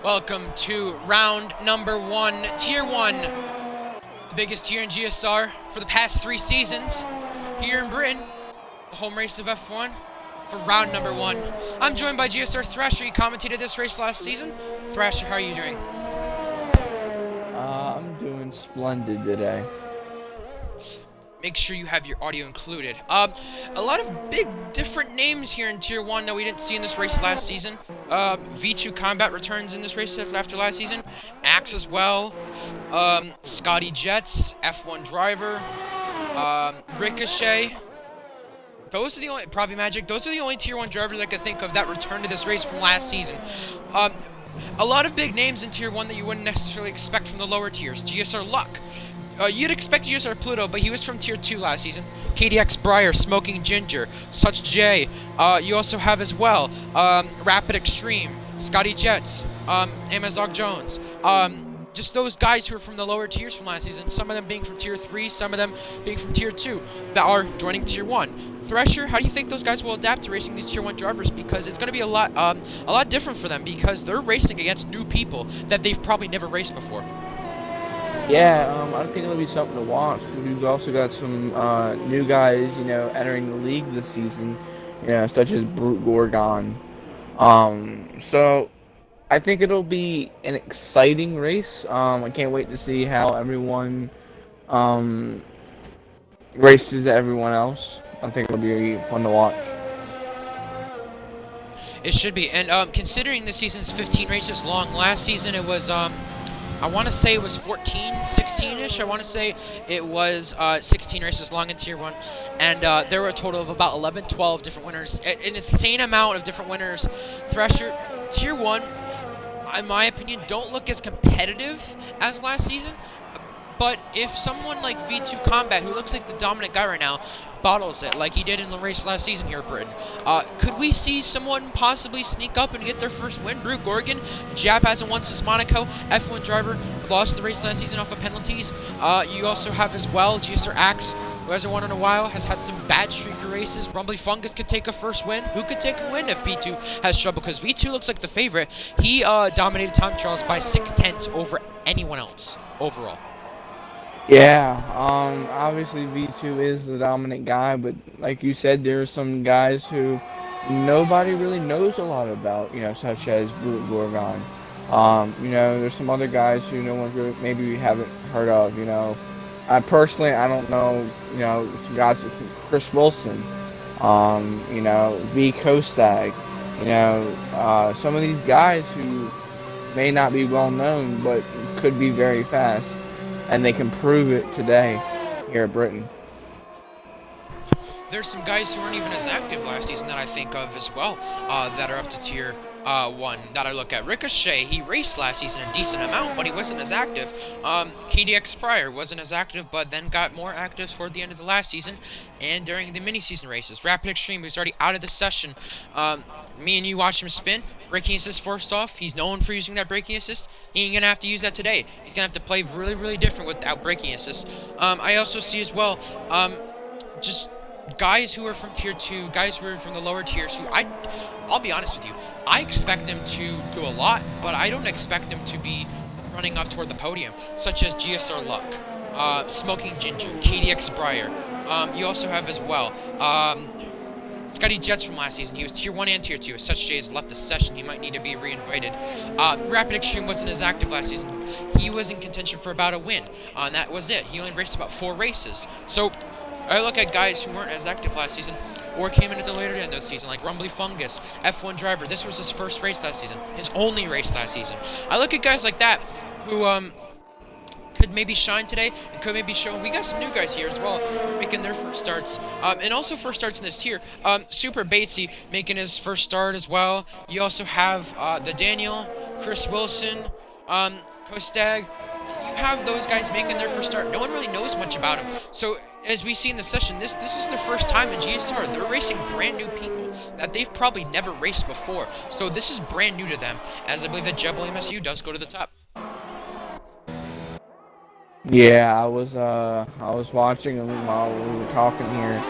Welcome to round number 1, Tier 1, the biggest tier in GSR for the past 3 seasons, here in Britain, the home race of F1, for round number 1. I'm joined by GSR Thrasher. He commentated this race last season. Thrasher, how are you doing? I'm doing splendid today. Make sure you have your audio included. A lot of big different names here in Tier 1 that we didn't see in this race last season. V2 Combat returns in this race after last season. Axe as well. Scotty Jets, F1 driver. Ricochet. Those are the only, Probably Magic. Those are the only Tier 1 drivers I could think of that returned to this race from last season. A lot of big names in Tier 1 that you wouldn't necessarily expect from the lower tiers. GSR Luck. You'd expect GSR Pluto, but he was from Tier 2 last season. KDX Briar, Smoking Ginger, Such J. You also have as well Rapid Extreme, Scotty Jets, Amazog Jones. Just those guys who are from the lower tiers from last season. Some of them being from Tier 3, some of them being from Tier 2 that are joining Tier 1. Thresher, how do you think those guys will adapt to racing these Tier 1 drivers? Because it's going to be a lot different for them because they're racing against new people that they've probably never raced before. Yeah, I think it'll be something to watch. We've also got some new guys, entering the league this season, such as Brute Gorgon. So I think it'll be an exciting race. I can't wait to see how everyone races everyone else. I think it'll be fun to watch. It should be. And considering this season's 15 races long, last season it was I want to say it was 14, 16-ish. I want to say it was 16 races long in Tier 1. And there were a total of about 11, 12 different winners. An insane amount of different winners. Thrasher, Tier 1, in my opinion, don't look as competitive as last season. But if someone like V2 Combat, who looks like the dominant guy right now, bottles it like he did in the race last season here in Britain, could we see someone possibly sneak up and get their first win? Brute Gorgon, Jap hasn't won since Monaco, F1 driver, lost the race last season off of penalties. You also have as well GSR Axe, who hasn't won in a while, has had some bad streak of races. Rumbly Fungus could take a first win. Who could take a win if V2 has trouble? Because V2 looks like the favorite. He dominated time trials by 6/10 over anyone else overall. Yeah, obviously V2 is the dominant guy, but like you said, there are some guys who nobody really knows a lot about, such as Brute Gorgon. There's some other guys who no one really, maybe we haven't heard of, I personally, I don't know, some guys like Chris Wilson, V Kostag, some of these guys who may not be well known, but could be very fast. And they can prove it today here at Britain. There's some guys who weren't even as active last season that I think of as well, that are up to Tier 1 that I look at. Ricochet, he raced last season a decent amount, but he wasn't as active. KDX Briar wasn't as active, but then got more active toward the end of the last season and during the mini-season races. Rapid Extreme, who's already out of the session. Me and you watch him spin. Braking assist first off. He's known for using that braking assist. He ain't going to have to use that today. He's going to have to play really, really different without braking assist. I also see as well, just guys who are from Tier 2, guys who are from the lower tiers, I'll be honest with you, I expect them to do a lot, but I don't expect them to be running up toward the podium, such as GSR Luck, Smoking Ginger, KDX Briar. You also have as well, Scotty Jets from last season. He was Tier 1 and Tier 2. As Such J has left the session, he might need to be reinvited. Rapid Extreme wasn't as active last season. He was in contention for about a win, and that was it. He only raced about 4 races. So I look at guys who weren't as active last season or came in at the later end of the season, like Rumbly Fungus, F1 driver. This was his first race last season, his only race last season. I look at guys like that who could maybe shine today and could maybe show. We got some new guys here as well who are making their first starts, and also first starts in this tier. Super Batesy making his first start as well. You also have the Daniel, Chris Wilson, Kostag. You have those guys making their first start. No one really knows much about them. So as we see in the session, this is their first time in GSR. They're racing brand new people that they've probably never raced before. So this is brand new to them, as I believe that Jebel MSU does go to the top. Yeah, I was watching him while we were talking here,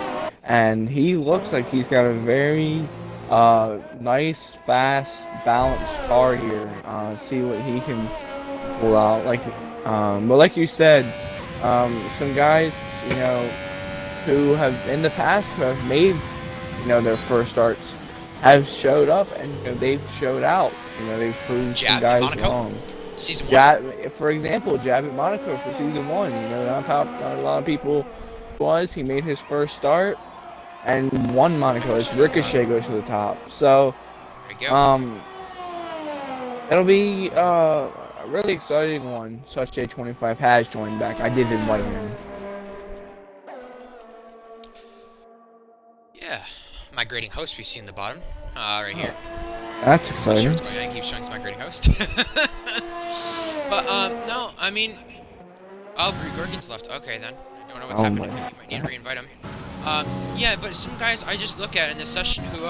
and he looks like he's got a very Nice, fast, balanced car here. See what he can pull out. But like you said, some guys, you know, who have in the past who have made, their first starts, have showed up and they've showed out. They've proved some Jab in guys Monaco, wrong. season 1. Jab, for example, Jab at Monaco for season one. Not a lot of people he made his first start and won Monaco as Ricochet goes to the top. So, There you go. it'll be a really exciting one. Such J25 has joined back. I did invite him. Yeah, migrating host we see in the bottom, right here. That's I'm not sure exciting. what's going on. It keeps showing it's migrating host. But no, I mean, oh, Brie Gorgon's left. Okay then, I don't know what's happening. You might need to reinvite him. Yeah, but some guys I just look at in this session who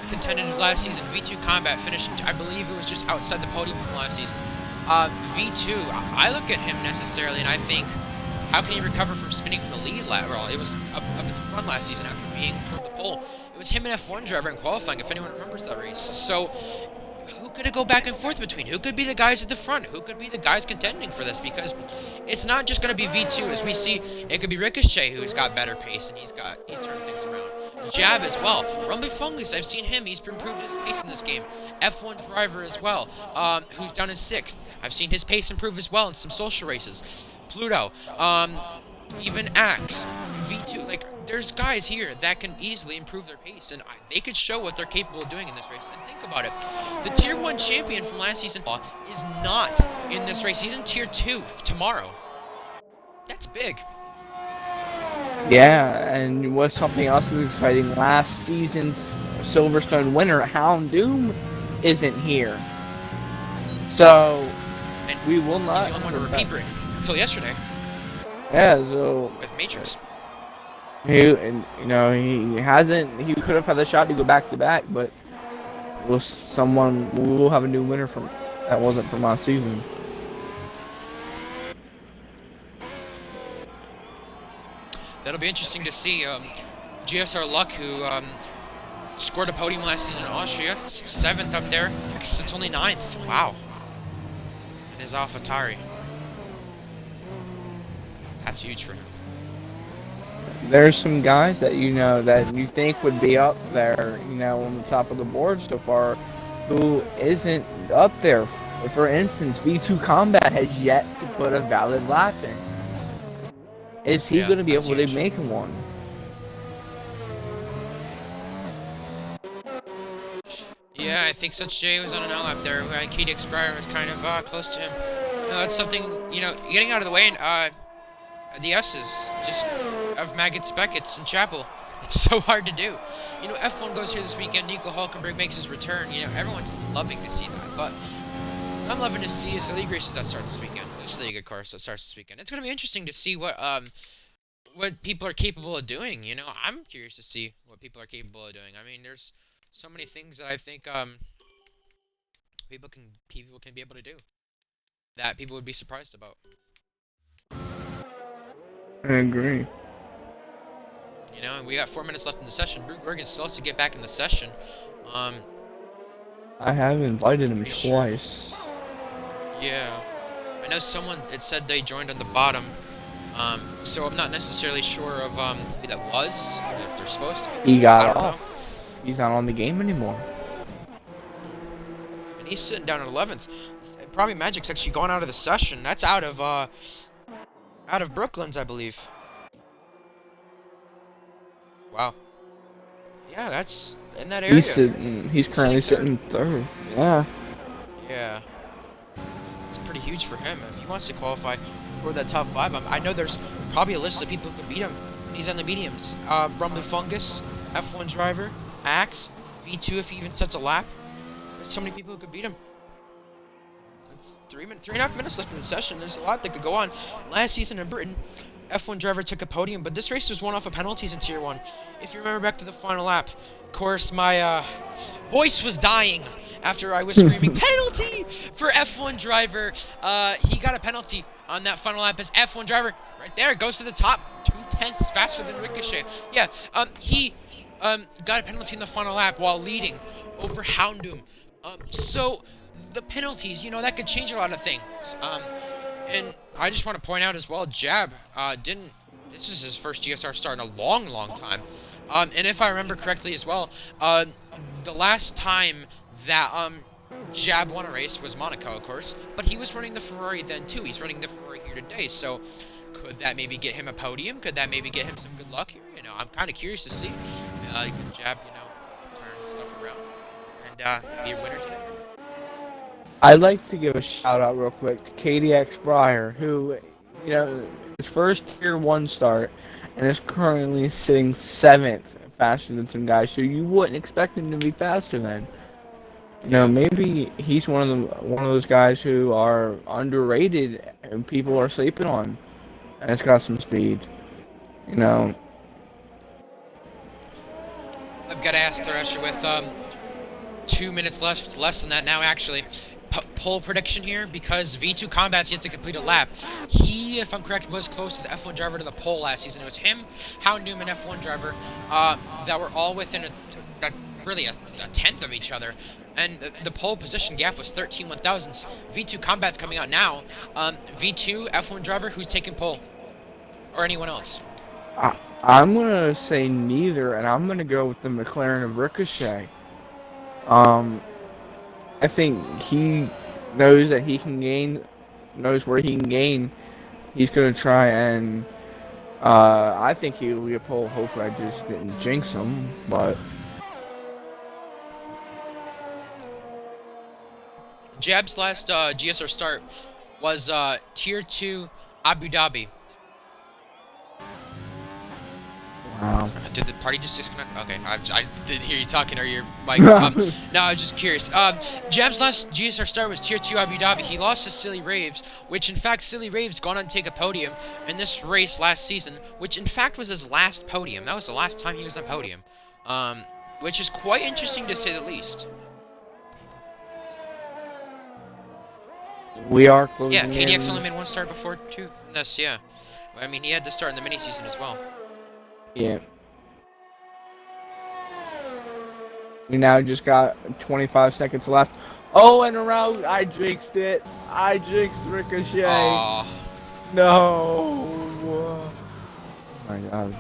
contended last season. V2 Combat finishing, I believe it was just outside the podium from last season. V2, I look at him necessarily and I think, how can he recover from spinning from the lead? Well, it was up at the front last season after being from the pole. It was him and F1 driver in qualifying, if anyone remembers that race. So, who could it go back and forth between? Who could be the guys at the front? Who could be the guys contending for this? Because it's not just going to be V2, as we see. It could be Ricochet, who's got better pace, and he's turned things around. Jab as well. Rumble Fungus, I've seen him. He's improved his pace in this game. F1 driver as well, who's down in 6th. I've seen his pace improve as well in some social races. Pluto, even Axe, V2, like, there's guys here that can easily improve their pace, and they could show what they're capable of doing in this race. And think about it, the Tier 1 champion from last season is not in this race. He's in Tier 2 tomorrow. That's big. Yeah, and what's something else is exciting, last season's Silverstone winner, Hound Doom, isn't here. So, And we will not... He's the only one to repeat Britain until yesterday. Yeah, so... With Matrix. He could have had the shot to go back to back, but we will have a new winner from that wasn't from last season. That'll be interesting to see. GSR Luck, who scored a podium last season in Austria, 7th up there. It's only 9th. Wow. And his AlphaTauri. That's huge for him. There's some guys that that you think would be up there, on the top of the board so far, who isn't up there. For instance, V2 Combat has yet to put a valid lap in. Is he going to be able to make one? Yeah, I think Such J was on an L lap there. KDX Breyer was kind of close to him. That's something, getting out of the way. The S's, just of Maggots, Beckett's, and Chapel. It's so hard to do. F1 goes here this weekend. Nico Hulkenberg makes his return. Everyone's loving to see that. But I'm loving to see his league races that start this weekend. This league, of course, that starts this weekend. It's going to be interesting to see what people are capable of doing. I'm curious to see what people are capable of doing. I mean, there's so many things that I think people can be able to do that people would be surprised about. I agree. And we got 4 minutes left in the session. Brew Gorgon still has to get back in the session. I have invited him twice. Sure. Yeah. I know it said they joined on the bottom. So I'm not necessarily sure of who that was, or if they're supposed to. He got off. He's not on the game anymore. And he's sitting down at 11th. Probably Magic's actually gone out of the session. That's out of Brooklyn's, I believe. Wow. Yeah, that's in that area. He's currently sitting third. Yeah. Yeah. It's pretty huge for him. If he wants to qualify for that top 5, I know there's probably a list of people who could beat him. He's on the mediums. Rumble Fungus, F1 driver, Axe, V2 if he even sets a lap. There's so many people who could beat him. It's 3.5 minutes left in the session. There's a lot that could go on. Last season in Britain, F1 driver took a podium, but this race was won off of penalties in Tier 1. If you remember back to the final lap, of course, my voice was dying after I was screaming, penalty for F1 driver. He got a penalty on that final lap as F1 driver, right there, goes to the top, 2/10 faster than Ricochet. Yeah, he got a penalty in the final lap while leading over Houndoom. So the penalties, that could change a lot of things. And I just want to point out as well, Jab didn't. This is his first GSR start in a long, long time. And if I remember correctly as well, the last time that Jab won a race was Monaco, of course, but he was running the Ferrari then too. He's running the Ferrari here today, so could that maybe get him a podium? Could that maybe get him some good luck here? I'm kind of curious to see. Could Jab, turn stuff around and be a winner today? I'd like to give a shout out real quick to KDX Breyer, who, his first Tier 1 start, and is currently sitting 7th, faster than some guys who you wouldn't expect him to be faster than. Maybe he's one of those guys who are underrated and people are sleeping on, and it's got some speed. I've got to ask Thresher with 2 minutes left, less than that now actually. Pole prediction here, because V2 Combat's yet to complete a lap. He, if I'm correct, was close to the F1 driver to the pole last season. It was him, Houndoom, and F1 driver that were all within really a tenth of each other. And the pole position gap was 13 1,000ths. V2 Combat's coming out now. V2, F1 driver, who's taking pole? Or anyone else? I'm going to say neither, and I'm going to go with the McLaren of Ricochet. I think he knows that he can gain, knows where he can gain. He's going to try and, I think he will be a pole. Hopefully I just didn't jinx him, but. Jab's last GSR start was Tier 2 Abu Dhabi. Wow. Did the party just disconnect? Okay, I didn't hear you talking or your mic. No, I was just curious. Jab's last GSR start was Tier 2 Abu Dhabi. He lost to Silly Raves, which in fact Silly Raves gone on to take a podium in this race last season, which in fact was his last podium. That was the last time he was on podium, which is quite interesting to say the least. We are closing. Yeah, KDX only made one start before two from this. Yeah, I mean he had to start in the mini season as well. Yeah. We now just got 25 seconds left. Oh, and around, I jinxed it. I jinxed Ricochet. Aww. No. Oh my god.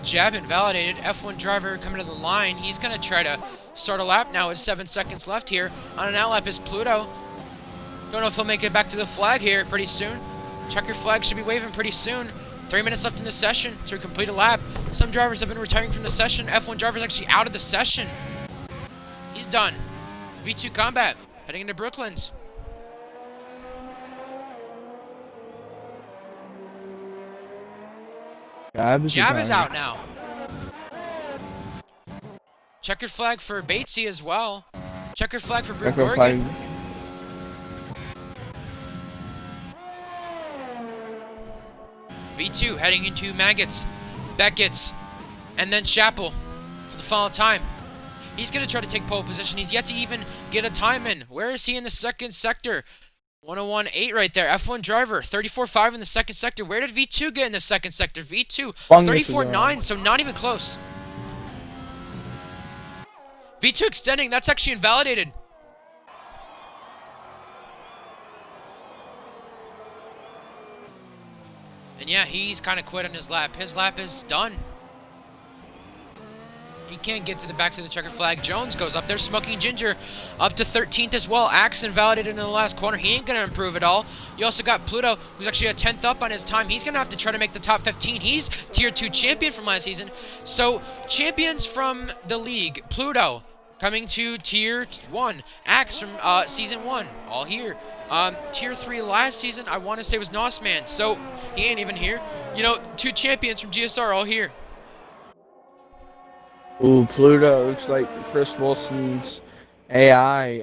Jab invalidated. F1 driver coming to the line. He's going to try to start a lap now with 7 seconds left here. On an out lap is Pluto. Don't know if he'll make it back to the flag here pretty soon. Checker flag should be waving pretty soon. 3 minutes left in the session to complete a lap. Some drivers have been retiring from the session. F1 driver's actually out of the session. He's done. V2 Combat heading into Brooklands. Jab is out now. Checkered flag for Batesy as well. Checkered flag for Brooke Gorgon. V2 heading into Maggots, Beckett's, and then Chappell for the final time. He's going to try to take pole position. He's yet to even get a time in. Where is he in the second sector? 101.8 right there. F1 driver, 34.5 in the second sector. Where did V2 get in the second sector? V2, 34.9, so not even close. V2 extending, that's actually invalidated. And yeah, he's kind of quit on his lap. His lap is done. He can't get to the back to the checkered flag. Jones goes up there. Smoking Ginger up to 13th as well. Axe invalidated in the last corner. He ain't going to improve at all. You also got Pluto, who's actually a 10th up on his time. He's going to have to try to make the top 15. He's Tier 2 champion from last season. So, champions from the league. Pluto coming to Tier 1. Axe from Season 1. All here. Tier 3 last season, I want to say was Nosman. So, he ain't even here. 2 champions from GSR all here. Ooh, Pluto looks like Chris Wilson's AI,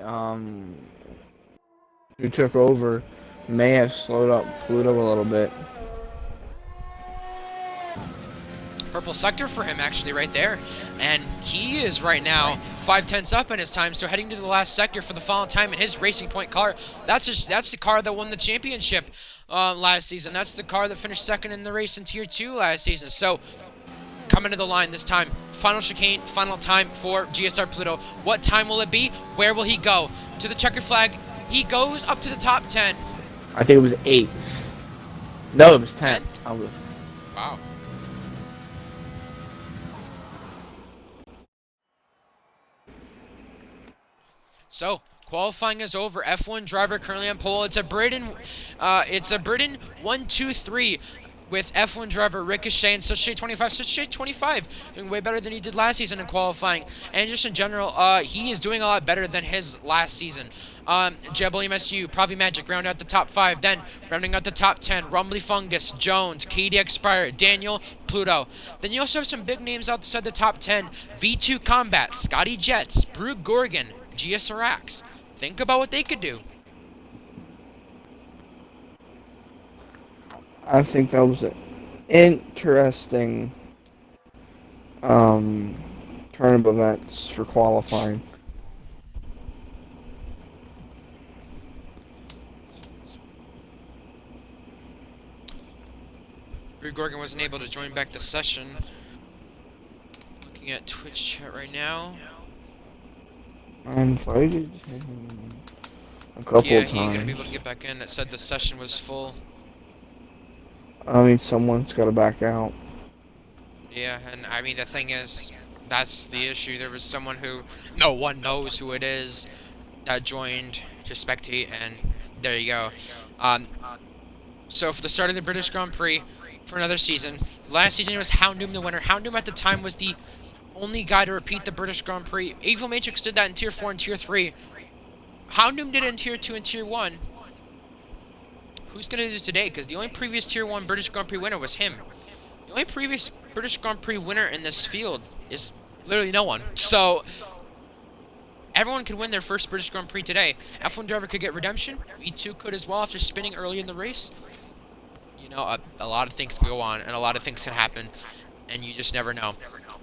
who took over, may have slowed up Pluto a little bit. Purple sector for him actually right there. And he is right now 5/10ths up in his time, so heading to the last sector for the final time in his Racing Point car. That's the car that won the championship. last season. That's the car that finished second in the race in Tier 2 last season. So, coming to the line this time. Final chicane, final time for GSR Pluto. What time will it be? Where will he go? To the checker flag. He goes up to the top 10. I think it was 8th. No, it was 10th. 10th? Wow. So, qualifying is over. F1 driver currently on pole. It's a Britain 1-2-3 with F1 driver Ricochet and Sachet 25. Sachet 25 doing way better than he did last season in qualifying. And just in general, he is doing a lot better than his last season. JWMSU, Provi Magic round out the top 5. Then rounding out the top 10, Rumbly Fungus, Jones, KDX Pryor, Daniel, Pluto. Then you also have some big names outside the top 10. V2 Combat, Scotty Jets, Brew Gorgon, GSR Axe. Think about what they could do. I think that was an interesting turn of events for qualifying. Brew Gorgon wasn't able to join back the session. Looking at Twitch chat right now. I invited him a couple Yeah, of times. he ain't gonna be able to get back in. It said the session was full. I mean, someone's got to back out. Yeah, and I mean, the thing is, that's the issue. There was someone who no one knows who it is that joined to spectate, and there you go. So for the start of the British Grand Prix for another season, last season it was Houndoom the winner. Houndoom at the time was the only guy to repeat the British Grand Prix. Evil Matrix did that in Tier 4 and Tier 3. Houndoom did it in Tier 2 and Tier 1. Who's going to do it today? Because the only previous Tier 1 British Grand Prix winner was him. The only previous British Grand Prix winner in this field is literally no one. So, everyone could win their first British Grand Prix today. F1 driver could get redemption. V2 could as well after spinning early in the race. You know, a lot of things can go on, and a lot of things can happen, and you just never know.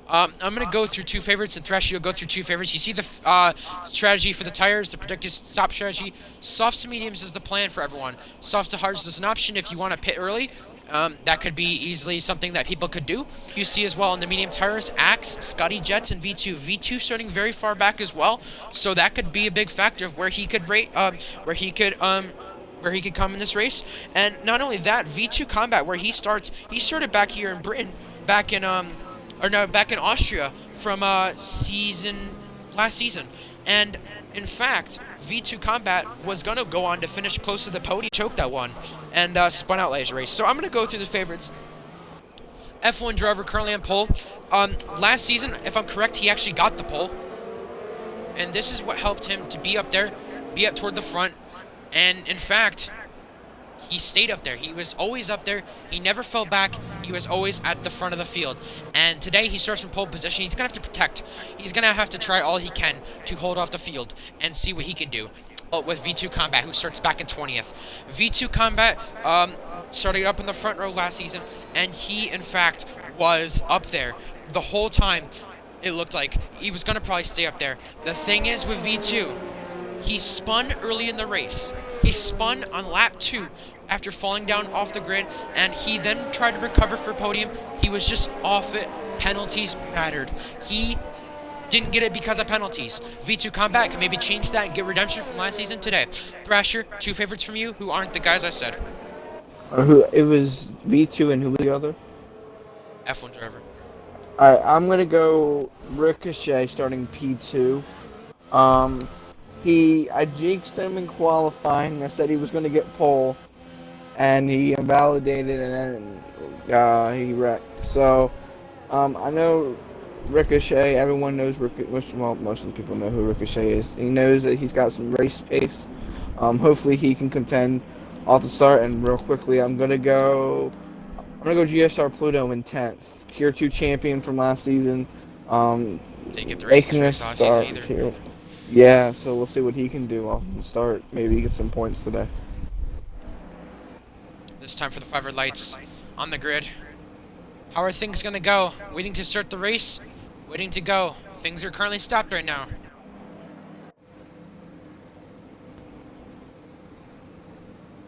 I'm going to go through two favorites, and Thresh, you'll go through two favorites. You see the strategy for the tires, the predicted stop strategy. Softs to mediums is the plan for everyone. Softs to hards is an option if you want to pit early. That could be easily something that people could do. You see as well in the medium tires, Axe, Scotty Jets, and V2. V2 starting very far back as well, so that could be a big factor of where he could come in this race. And not only that, V2 Combat, where he started back here in Britain, back in Austria from last season. And in fact, V2 Combat was gonna go on to finish close to the podium, choked that one, and spun out last race. So I'm gonna go through the favorites. F1 driver currently on pole. Last season, if I'm correct, he actually got the pole, and this is what helped him to be up there, be up toward the front. And in fact, he stayed up there. He was always up there. He never fell back. He was always at the front of the field. And today he starts from pole position. He's going to have to protect. He's going to have to try all he can to hold off the field and see what he can do. With V2 Combat, who starts back in 20th. V2 Combat started up in the front row last season, and he, in fact, was up there the whole time. It looked like he was going to probably stay up there. The thing is with V2, he spun early in the race. He spun on lap 2 after falling down off the grid, and he then tried to recover for podium. He was just off it. Penalties mattered. He didn't get it because of penalties. V2 Combat can maybe change that and get redemption from last season today. Thrasher, two favorites from you who aren't the guys I said. It was V2 and who was the other? F1 driver. I'm going to go Ricochet starting P2. I jinxed him in qualifying. I said he was going to get pole, and he invalidated, and then he wrecked. So, I know Ricochet. Everyone knows most of the people know who Ricochet is. He knows that he's got some race pace. Hopefully, he can contend off the start. And real quickly, I'm gonna go GSR Pluto in 10th, Tier 2 champion from last season. Didn't get the race last season either. Yeah, so we'll see what he can do off the start. Maybe get some points today. This time for the 5 red lights on the grid. How are things going to go? Waiting to start the race? Waiting to go. Things are currently stopped right now.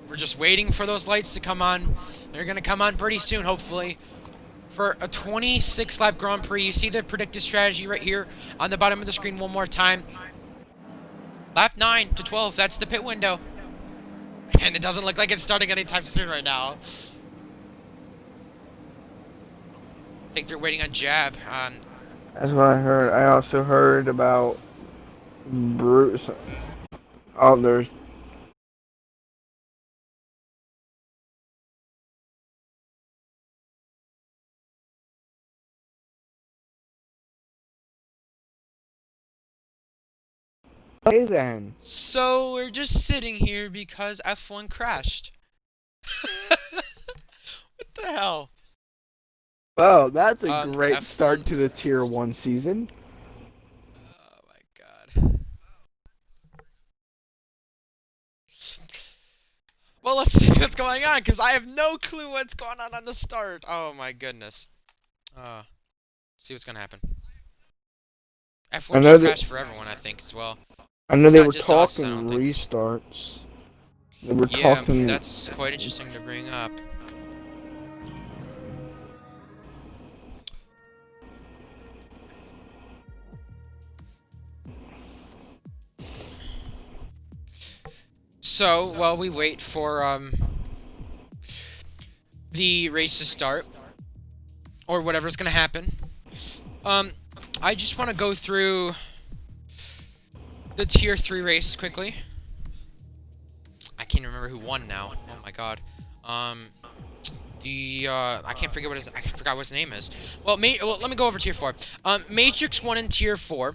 We're just waiting for those lights to come on. They're going to come on pretty soon, hopefully. For a 26 lap Grand Prix, you see the predicted strategy right here on the bottom of the screen one more time. Lap 9 to 12, that's the pit window. And it doesn't look like it's starting anytime soon right now. I think they're waiting on Jab. That's what I heard. I also heard about Bruce. Oh, there's. Hey then. So we're just sitting here because F1 crashed. What the hell? Oh, that's a great F1. start to the Tier 1 season. Oh my god. Well, let's see what's going on, because I have no clue what's going on the start. Oh my goodness. See what's gonna happen. I F1 know just that. crashed for everyone, I think, as well. I know It's they not were just us, I talking don't think. restarts. They were Yeah, talking. that's quite interesting to bring up. So, while we wait for the race to start, or whatever's gonna happen, I just want to go through the Tier 3 race quickly. I can't remember who won now. Oh my god. I can't forget what I forgot what his name is. Well, let me go over Tier 4. Matrix won in Tier 4.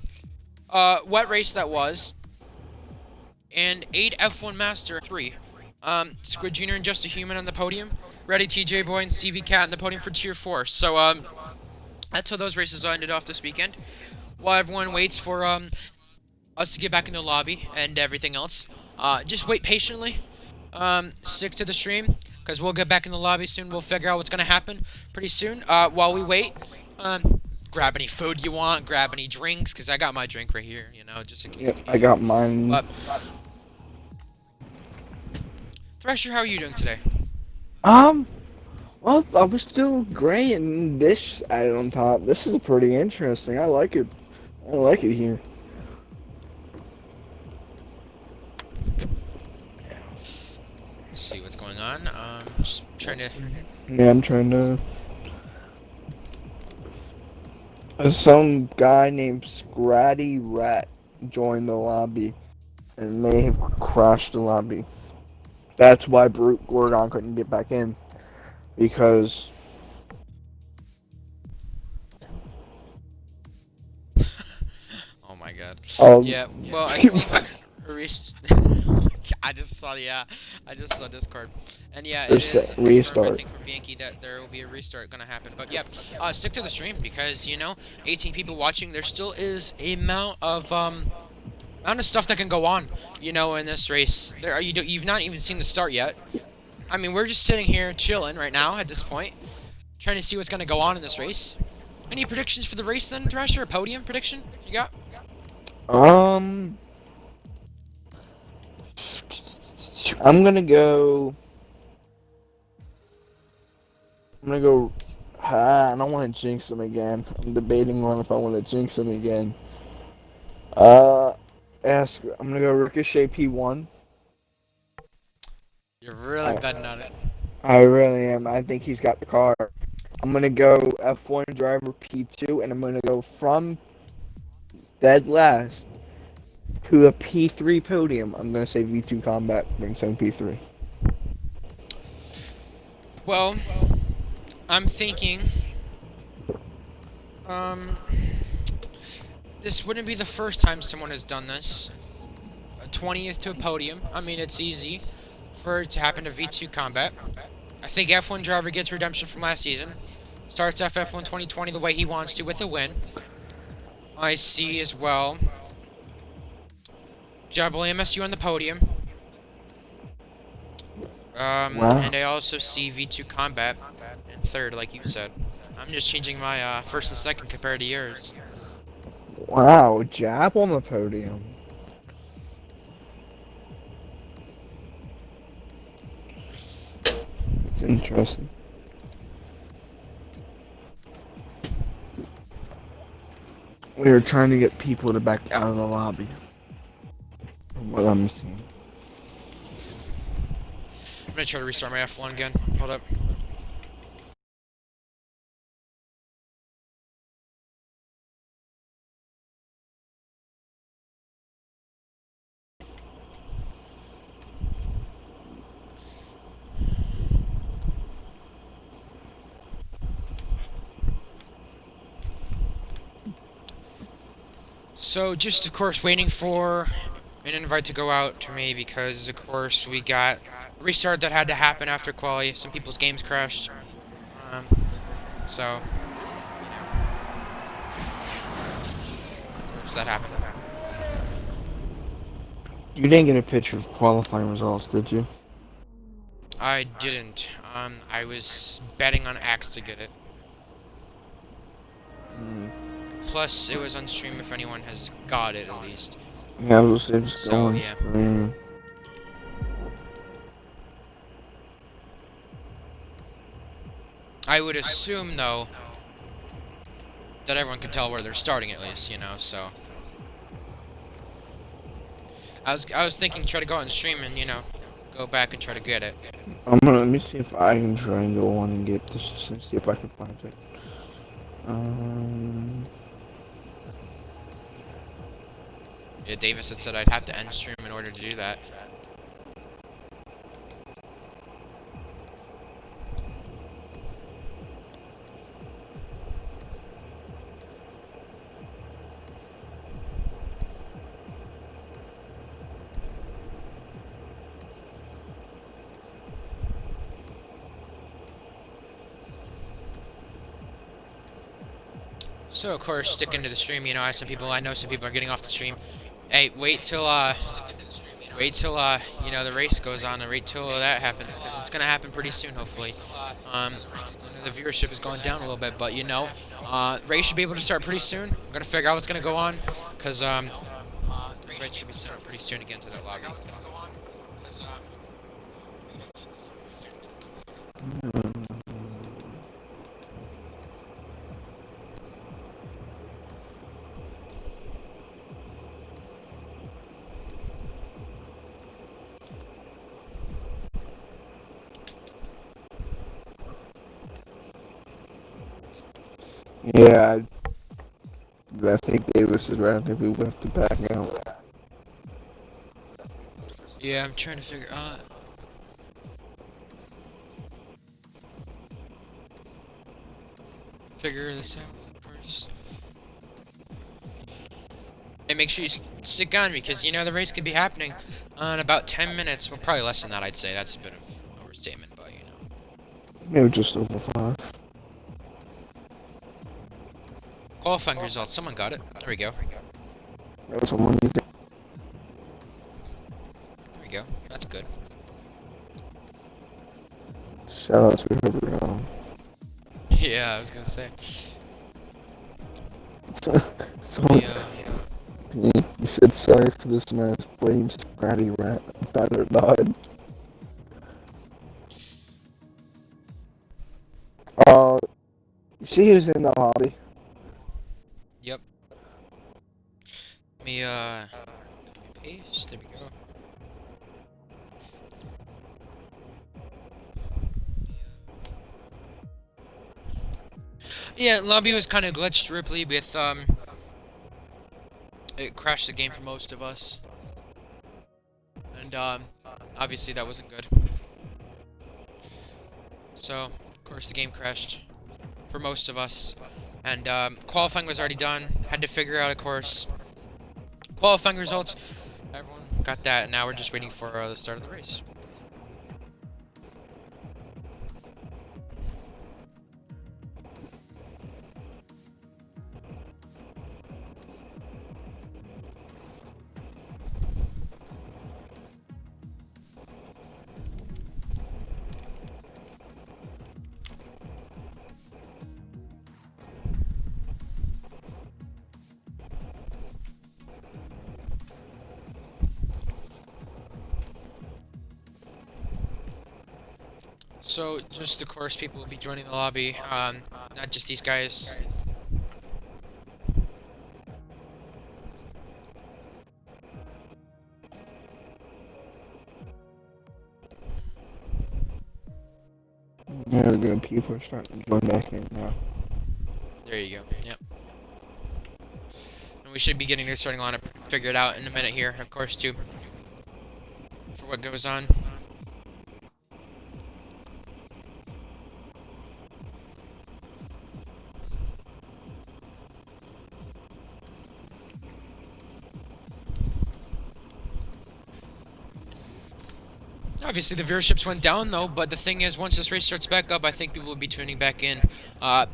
What race that was. And 8 F1 Master 3. Squid Jr. and Just a Human on the podium. Ready TJ Boy and Stevie Cat on the podium for Tier 4. So, that's how those races ended off this weekend. While everyone waits for, us to get back in the lobby and everything else. Just wait patiently. Stick to the stream, because we'll get back in the lobby soon. We'll figure out what's going to happen pretty soon. While we wait, grab any food you want, grab any drinks, because I got my drink right here, you know, just in case. Yeah, I got mine. But, Thresher, how are you doing today? Well, I was still great, and this added on top. This is pretty interesting. I like it. I like it here. Let's see what's going on. Just trying to. Yeah, I'm trying to. Some guy named Scratty Rat joined the lobby and may have crashed the lobby. That's why Brute Gorgon couldn't get back in. Because. Oh my god. Oh, Yeah, well, I think. I just saw, yeah, I just saw Discord, and yeah, it is confirmed, restart. I think, from Bianchi that there will be a restart gonna happen. But yeah, stick to the stream, because, you know, 18 people watching. There still is a amount of stuff that can go on, you know, in this race. You've not even seen the start yet. I mean, we're just sitting here chilling right now at this point, trying to see what's gonna go on in this race. Any predictions for the race then, Thrasher? A podium prediction you got? I'm gonna go. I don't want to jinx him again. I'm debating on if I want to jinx him again. I'm gonna go Ricochet P1. You're really betting on it. I really am. I think he's got the car. I'm gonna go F1 driver P2, and I'm gonna go from dead last to a P3 podium. I'm gonna say V2 Combat brings home P3. Well, I'm thinking, this wouldn't be the first time someone has done this. A 20th to a podium. I mean, it's easy for it to happen to V2 Combat. I think F1 driver gets redemption from last season. Starts off F1 2020 the way he wants to with a win. I see as well Jabble MSU on the podium. Wow. And I also see V2 Combat in third, like you said. I'm just changing my first and second compared to yours. Wow, Jab on the podium. It's interesting. We were trying to get people to back out of the lobby. From what I'm seeing. I'm gonna try to restart my F1 again. Hold up. So, just of course waiting for an invite to go out to me because of course we got a restart that had to happen after quali. Some people's games crashed. Um, so, of course that happened. You didn't get a picture of qualifying results, did you? I didn't. I was betting on Axe to get it. Mm. Plus, it was on stream if anyone has got it at least. Yeah, I was just So, going yeah. stream. I would assume, though, that everyone can tell where they're starting at least, you know, so. I was thinking try to go on stream and, you know, go back and try to get it. Let me see if I can try and go on and get this and see if I can find it. Yeah, Davis had said I'd have to end stream in order to do that. So of course, sticking to the stream, you know, I know some people are getting off the stream. Hey, wait till you know, the race goes on, and wait till that happens, because it's gonna happen pretty soon, hopefully. The viewership is going down a little bit, but you know, race should be able to start pretty soon. I'm gonna figure out what's gonna go on, because race should be starting pretty soon to get into that lobby. Yeah, I think Davis is right. I think we would have to back out. Yeah, I'm trying to figure this out first. And make sure you stick on, because you know the race could be happening in about 10 minutes. Well, probably less than that, I'd say. That's a bit of an overstatement, but you know. Maybe just over 5. Qualifying results. Someone got it. There we go. That was someone you There we go. That's good. shout out to whoever. Yeah, I was gonna say. Someone, Yeah. he said sorry for this mess. Blames Scratty Rat. Better died. You see who's in the lobby? Yep. Let me paste. There we go. Yeah, lobby was kind of glitched, Ripley, with it crashed the game for most of us, and obviously that wasn't good. So of course the game crashed for most of us, and qualifying was already done. Had to figure out, of course, qualifying results. Everyone got that, and now we're just waiting for the start of the race. So, just of course, people will be joining the lobby. Not just these guys. There we go. People are starting to join back in now. There you go. Yep. And we should be getting the starting lineup figured out in a minute here, of course, too. For what goes on. Obviously, the viewerships went down though, but the thing is, once this race starts back up, I think people will be tuning back in. Of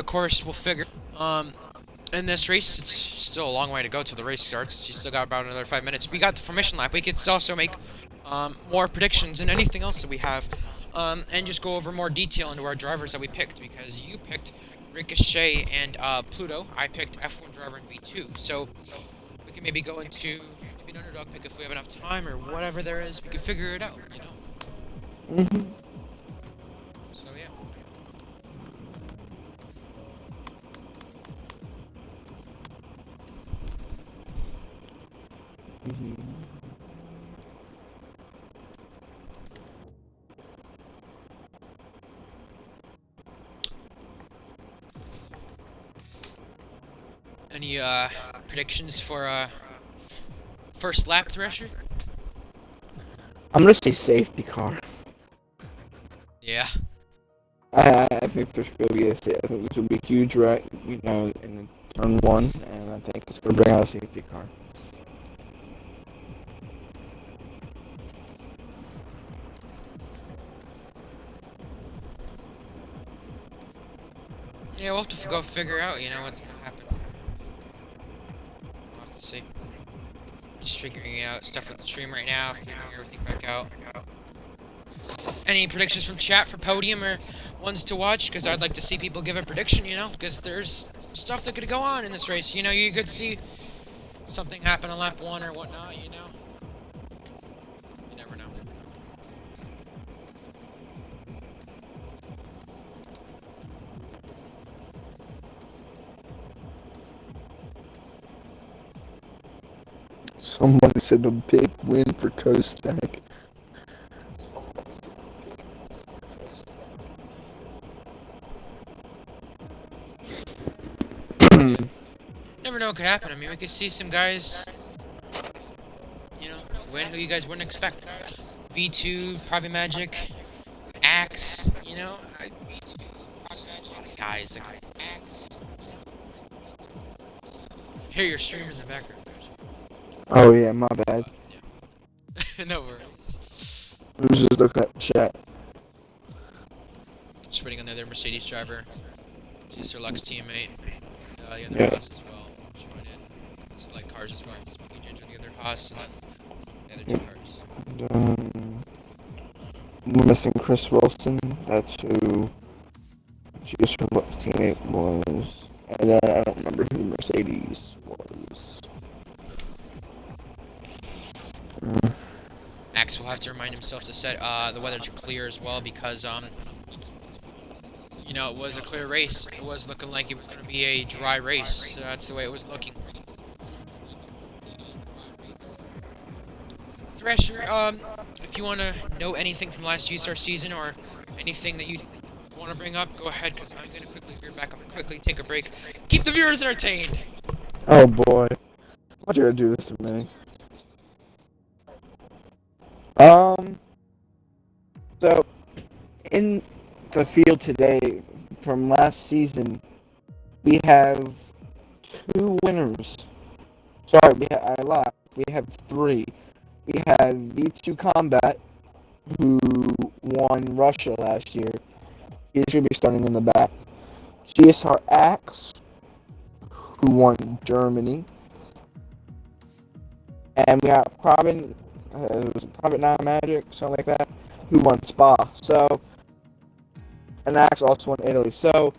course, we'll figure. In this race, it's still a long way to go till the race starts. You still got about another 5 minutes. We got the formation lap. We could also make more predictions and anything else that we have, and just go over more detail into our drivers that we picked, because you picked Ricochet and Pluto. I picked F1 driver and V2. So we can maybe go into maybe an underdog pick if we have enough time or whatever there is. We can figure it out, you know. So yeah. Any predictions for first lap, Thresher? I'm gonna say safety car. Yeah. I think there's gonna be I think this will be a huge wreck, in turn one, and I think it's gonna bring out a safety car. Yeah, we'll have to go figure out, what's gonna happen. We'll have to see. Just figuring out stuff with the stream right now, figuring everything back out. Any predictions from chat for podium or ones to watch? Because I'd like to see people give a prediction, because there's stuff that could go on in this race. You could see something happen on lap 1 or whatnot, You never know. Somebody said a big win for Kostak. Never know what could happen. I mean, we could see some guys, win who you guys wouldn't expect. V2, Private Magic, Axe, guys, like Axe. Hear your streamer in the background. Oh yeah, my bad. Yeah. No worries. I was just looking at the chat. Just waiting on the other Mercedes driver. GSR Lux teammate. The other Yeah. Haas as well. Join in. Select cars as well. Smoking Ginger, the other Haas, and the other two cars. We're missing Chris Wilson. That's who GSR Lux teammate was. And then I don't remember who Mercedes was. Max will have to remind himself to set the weather to clear as well, because it was a clear race. It was looking like it was going to be a dry race. So that's the way it was looking. Thresher, if you want to know anything from last GSR season or anything that you want to bring up, go ahead, because I'm going to quickly veer back. I'm going to quickly take a break. Keep the viewers entertained. Oh boy. Why'd you gotta do this to me? So, in the field today from last season, we have 2 winners. Sorry, I lied. We have 3. We have V2 Combat, who won Russia last year. He should be starting in the back. GSR Axe, who won Germany. And we got Private 9 Magic, something like that, who won Spa. So, and Axe also won Italy. So,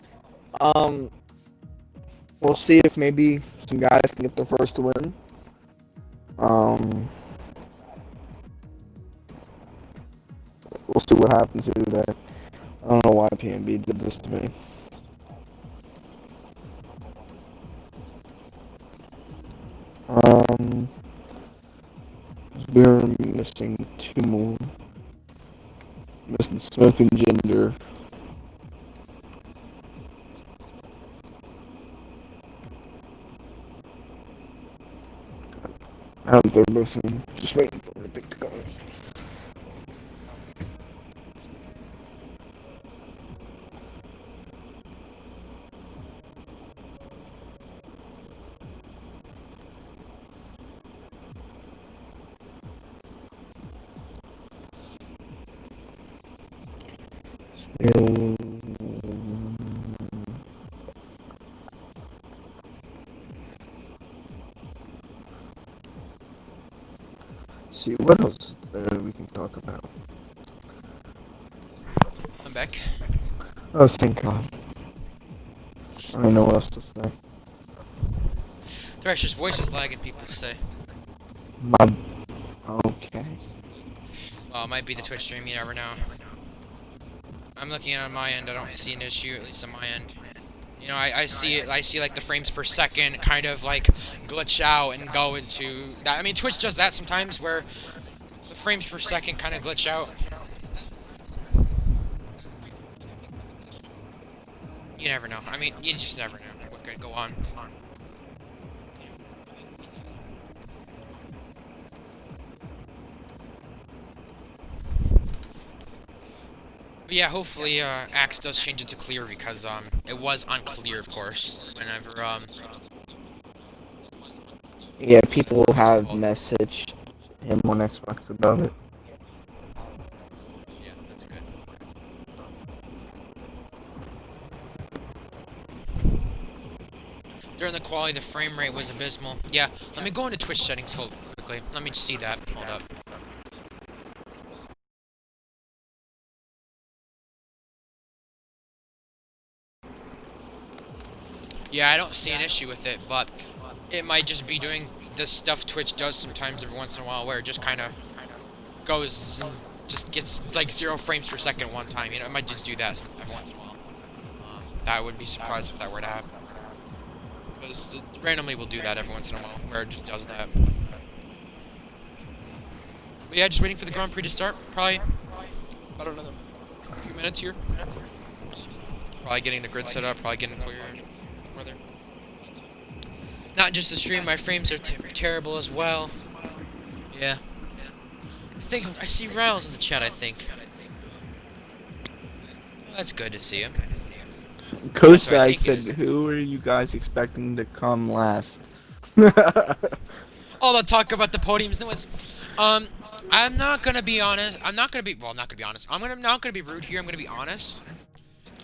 we'll see if maybe some guys can get their first win. We'll see what happens here today. I don't know why PNB did this to me. Um, we're missing two more. Missing Smoking Ginger. I don't think they're missing. Just waiting for them to pick the colors. Spill. See what else we can talk about. I'm back. Oh, thank God. I don't know what else to say. Thrasher's voice is lagging, people say. My. Okay. Well, it might be the Twitch stream, you never know. I'm looking at it on my end, I don't see an issue, at least on my end. You know, I see it, I see like the frames per second kind of like glitch out and go into that. I mean, Twitch does that sometimes where the frames per second kind of glitch out. You never know. I mean, you just never know what could go on. But yeah, hopefully Axe does change it to clear because it was unclear, of course, whenever Yeah, people what's it have called? messaged him on Xbox about it. Yeah, that's good. During the quality, the frame rate was abysmal. Yeah, let me go into Twitch settings quickly. Let me just see that. Hold up. Yeah, I don't see an issue with it, but it might just be doing the stuff Twitch does sometimes every once in a while where it just kind of goes and just gets like 0 frames per second one time. You know, it might just do that every once in a while. That would be surprised if that were to happen. Because it randomly will do that every once in a while, where it just does that. But yeah, just waiting for the Grand Prix to start. Probably about another few minutes here. Probably getting the grid set up, probably getting clear. Brother. Not just the stream, my frames are terrible as well. Yeah. I think I see Riles in the chat, I think. Well, that's good to see him. That's what I Kosag think it said, is. "Who are you guys expecting to come last?" All the talk about the podiums. No, it's, um, I'm not gonna be honest. I'm not gonna be, well, not gonna be honest. Not gonna be rude here. I'm gonna be honest.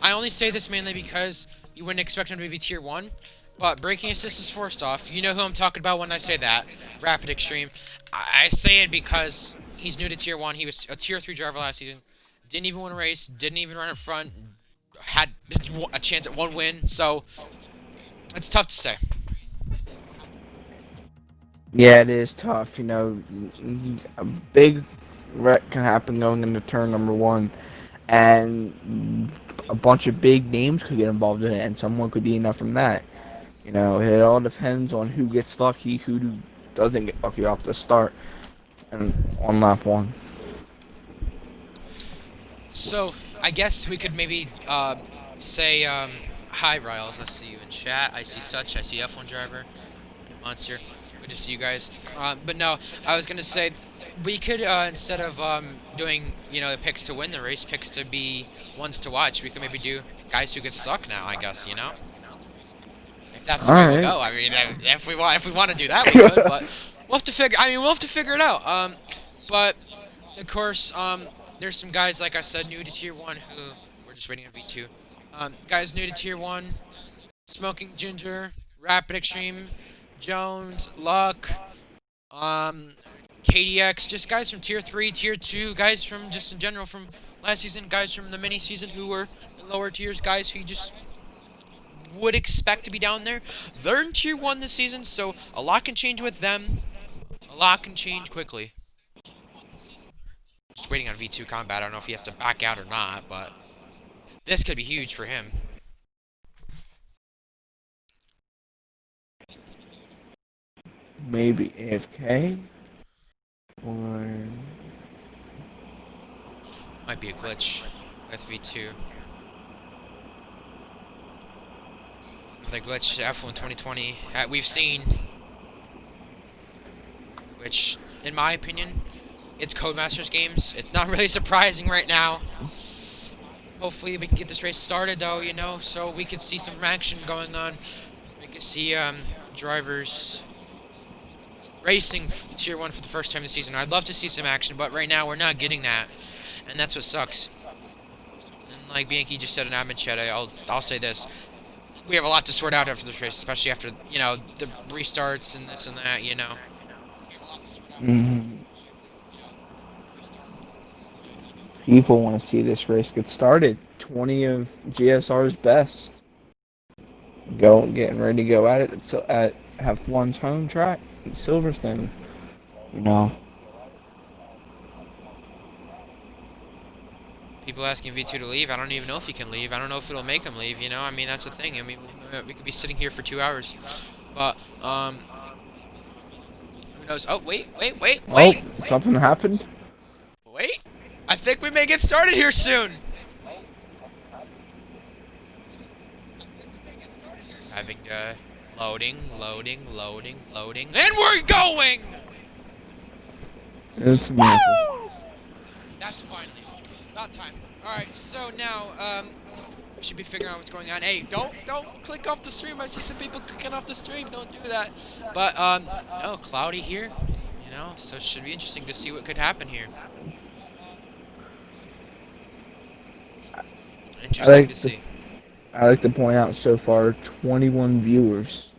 I only say this mainly because you wouldn't expect him to be tier 1. But Breaking Assist is forced off. You know who I'm talking about when I say that. Rapid Extreme. I say it because he's new to tier 1. He was a tier 3 driver last season. Didn't even win a race. Didn't even run up front. Had a chance at 1 win. So, it's tough to say. Yeah, it is tough. You know, a big wreck can happen going into turn number one, and a bunch of big names could get involved in it, and someone could be enough from that. You know, it all depends on who gets lucky, who doesn't get lucky off the start, and on lap one. So, I guess we could maybe say, hi, Riles. I see you in chat. I see Such. I see F1 Driver. Monster. Good to see you guys. But no, I was gonna say we could instead of doing the picks to win the race, picks to be ones to watch. We could maybe do guys who could suck now. I guess if that's the All way we'll right. go. I mean, if we want to do that, we could. But we'll have to figure. I mean, we'll have to figure it out. But of course, there's some guys like I said new to tier 1 who we're just waiting on V2. Guys new to tier 1. Smoking Ginger, Rapid Extreme, Jones, Luck, KDX, just guys from tier 3, tier 2, guys from just in general from last season, guys from the mini season who were in lower tiers, guys who you just would expect to be down there. They're in tier 1 this season, so a lot can change with them. A lot can change quickly. Just waiting on V2 combat. I don't know if he has to back out or not, but This could be huge for him. Maybe AFK or Might be a glitch with V2. The glitch F1 2020 we've seen, which, in my opinion, it's Codemasters games. It's not really surprising right now. Hopefully we can get this race started though, so we can see some action going on. We can see drivers racing Tier 1 for the first time this season. I'd love to see some action, but right now we're not getting that, and that's what sucks. And like Bianchi just said in admin chat, I'll say this. We have a lot to sort out after this race, especially after, the restarts and this and that. Mhm. People want to see this race get started. 20 of GSR's best getting ready to go at it at have one's home track in Silverstone. You know, People asking V2 to leave. I don't even know if he can leave. I don't know if it'll make him leave, I mean, that's the thing. I mean, we could be sitting here for 2 hours. But, who knows? Oh, wait. oh, something happened. Wait. I think we may get started here soon. Having, loading, and we're going! It's a miracle. Woo! That's finally about time. Alright, so now, we should be figuring out what's going on. Hey, don't click off the stream. I see some people clicking off the stream. Don't do that. But, no, cloudy here, so it should be interesting to see what could happen here. Interesting to see. I like to point out so far 21 viewers.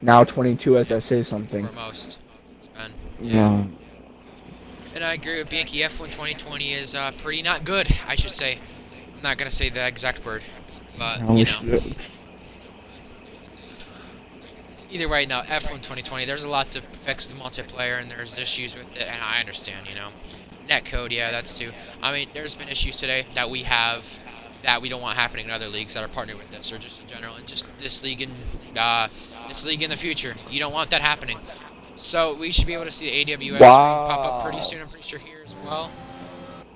Now 22 as I say something. For most. It's been. Yeah. And I agree with Bianchi. F1 2020 is pretty not good, I should say. I'm not gonna say the exact word, but either way, now F1 2020. There's a lot to fix the multiplayer, and there's issues with it, and I understand. Netcode, yeah, that's too. I mean, there's been issues today that we have that we don't want happening in other leagues that are partnered with this, or just in general, and just this league in the future. You don't want that happening. So we should be able to see the AWS screen pop up pretty soon. I'm pretty sure here as well.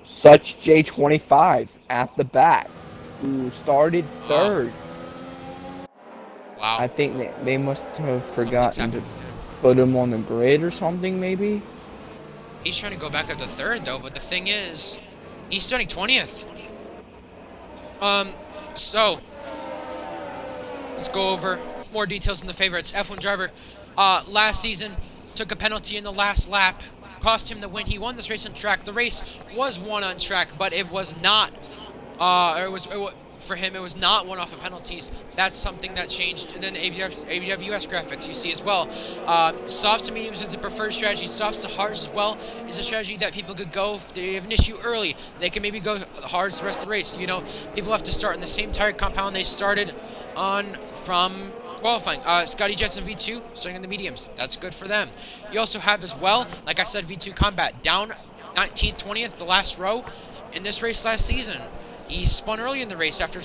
Such J25 at the back, who started third. Wow. I think they must have forgotten to put him on the grid or something, maybe. He's trying to go back up to third though, but the thing is, he's starting 20th. So let's go over more details in the favorites. F1 driver, last season took a penalty in the last lap, cost him the win. He won this race on track. The race was won on track, but it was not. For him, it was not one off of penalties. That's something that changed. And then AWS graphics you see as well. Softs to mediums is the preferred strategy. Softs to hards as well is a strategy that people could go if they have an issue early. They can maybe go hards the rest of the race. People have to start in the same tire compound they started on from qualifying. Scotty Jetson V2 starting in the mediums. That's good for them. You also have as well, like I said, V2 Combat down 19th, 20th, the last row in this race last season. He spun early in the race after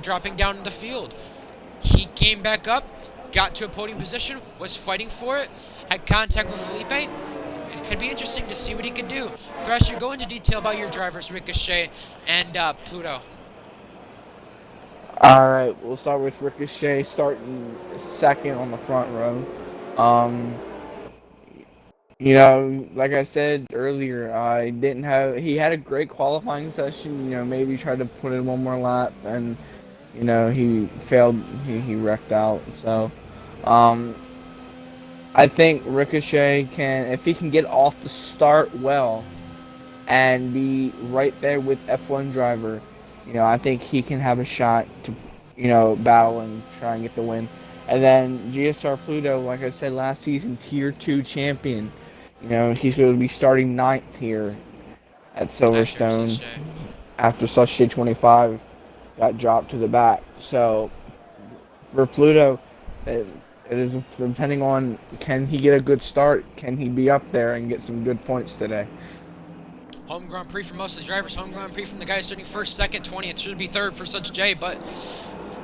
dropping down the field. He came back up, got to a podium position, was fighting for it, had contact with Felipe. It could be interesting to see what he can do. Thrasher, go into detail about your drivers, Ricochet and Pluto. Alright, we'll start with Ricochet starting second on the front row. Like I said earlier, he had a great qualifying session, maybe tried to put in one more lap and, he failed, he wrecked out. So, I think Ricochet if he can get off the start well and be right there with F1 driver, I think he can have a shot to, battle and try and get the win. And then GSR Pluto, like I said last season, Tier 2 champion. He's going to be starting 9th here at Silverstone after such J25 got dropped to the back. So for Pluto, it is depending on, can he get a good start? Can he be up there and get some good points today? Home Grand Prix for most of the drivers. Home Grand Prix from the guy starting first, second, 20th. Should be third for such Jay, but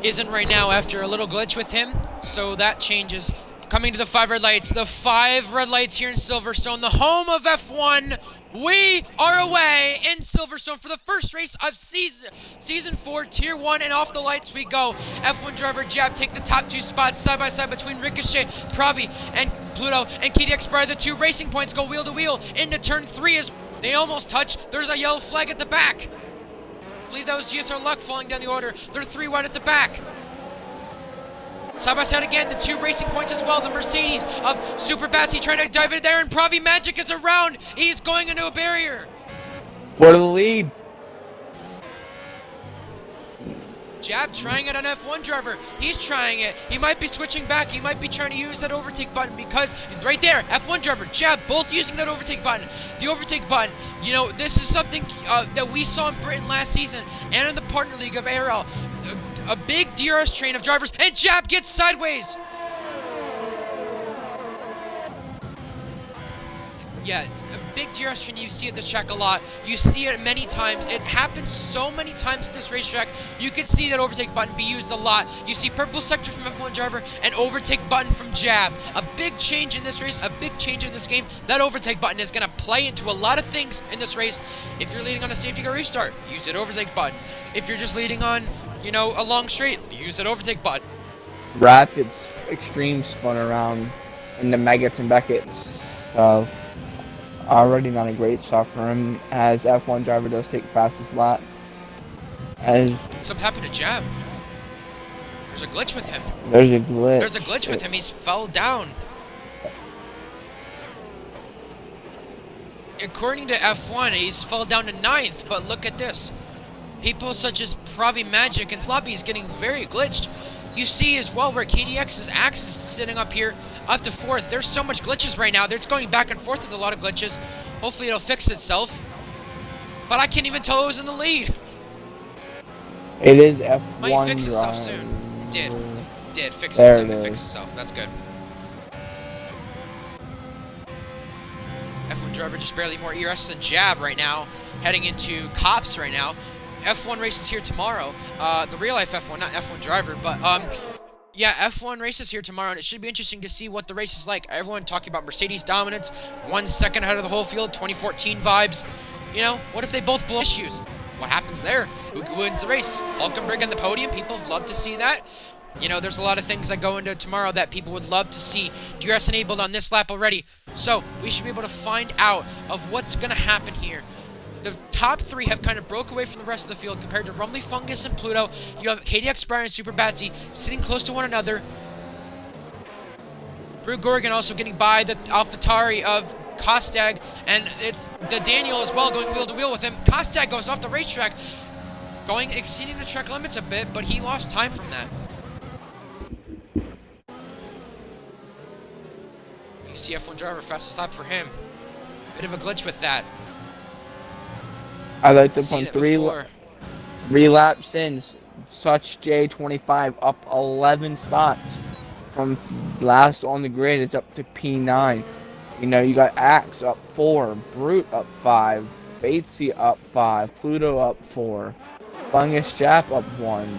isn't right now after a little glitch with him. So that changes. Coming to the 5 red lights. The 5 red lights here in Silverstone, the home of F1. We are away in Silverstone for the first race of season 4, Tier 1, and off the lights we go. F1 driver Jab take the top 2 spots side by side between Ricochet, Pravi, and Pluto, and KDX Pride. The 2 racing points go wheel to wheel into turn 3 as they almost touch. There's a yellow flag at the back. I believe that was GSR Luck falling down the order. They're 3 wide at the back. Side by side again, the 2 racing points as well. The Mercedes of Super Batsy trying to dive in there, and Pravi Magic is around. He's going into a barrier. For the lead. Jab trying it on F1 driver. He's trying it. He might be switching back. He might be trying to use that overtake button because right there, F1 driver, Jab, both using that overtake button. The overtake button, you know, this is something that we saw in Britain last season and in the partner league of ARL. A big DRS train of drivers, and Jab gets sideways. Yeah, a big DRS train, you see at the track a lot. You see it many times. It happens so many times at this racetrack. You can see that overtake button be used a lot. You see purple sector from F1 driver and overtake button from Jab. A big change in this race, a big change in this game. That overtake button is going to play into a lot of things in this race. If you're leading on a safety car restart, use that overtake button. If you're just leading on, you know, a long straight, use that overtake button. Rapids extreme spun around in the Maggots and Beckett's. So already not a great start for him as F1 driver does take fastest lap. As something happened to Jab. There's a glitch with him. There's a glitch. There's a glitch with him. He's fell down. According to F1, he's fell down to 9th, but look at this. People such as Pravi Magic and Sloppy is getting very glitched. You see as well where KDX's axe is sitting up here, up to 4th. There's so much glitches right now. It's going back and forth with a lot of glitches. Hopefully it'll fix itself. But I can't even tell who's in the lead. It is F1 Might fix itself drive. soon. It did. It did. Fix There itself. It it fixed itself. That's good. F1 driver just barely more ERS than Jab right now. Heading into Cops right now. F1 races here tomorrow. The real life F1, not F1 driver, but yeah, F1 races here tomorrow, and it should be interesting to see what the race is like. Everyone talking about Mercedes dominance, 1 second ahead of the whole field, 2014 vibes. You know, what if they both blow issues? What happens there? Who wins the race? Hulkenberg on the podium? People would love to see that. You know, there's a lot of things that go into tomorrow that people would love to see. DRS enabled on this lap already. So, we should be able to find out of what's going to happen here. The top 3 have kind of broke away from the rest of the field compared to Rumley, Fungus, and Pluto. You have KDX, Brian, and Super Batsy sitting close to one another. Brew Gorgon also getting by the AlphaTauri of Kostag, and it's the Daniel as well going wheel to wheel with him. Kostag goes off the racetrack, exceeding the track limits a bit, but he lost time from that. You see F1 driver, fastest lap for him. Bit of a glitch with that. I like to put 3 laps in. Such J25 up 11 spots. From last on the grid, it's up to P9. You know, you got Axe up 4, Brute up 5, Batesy up 5, Pluto up 4, Fungus Jap up 1.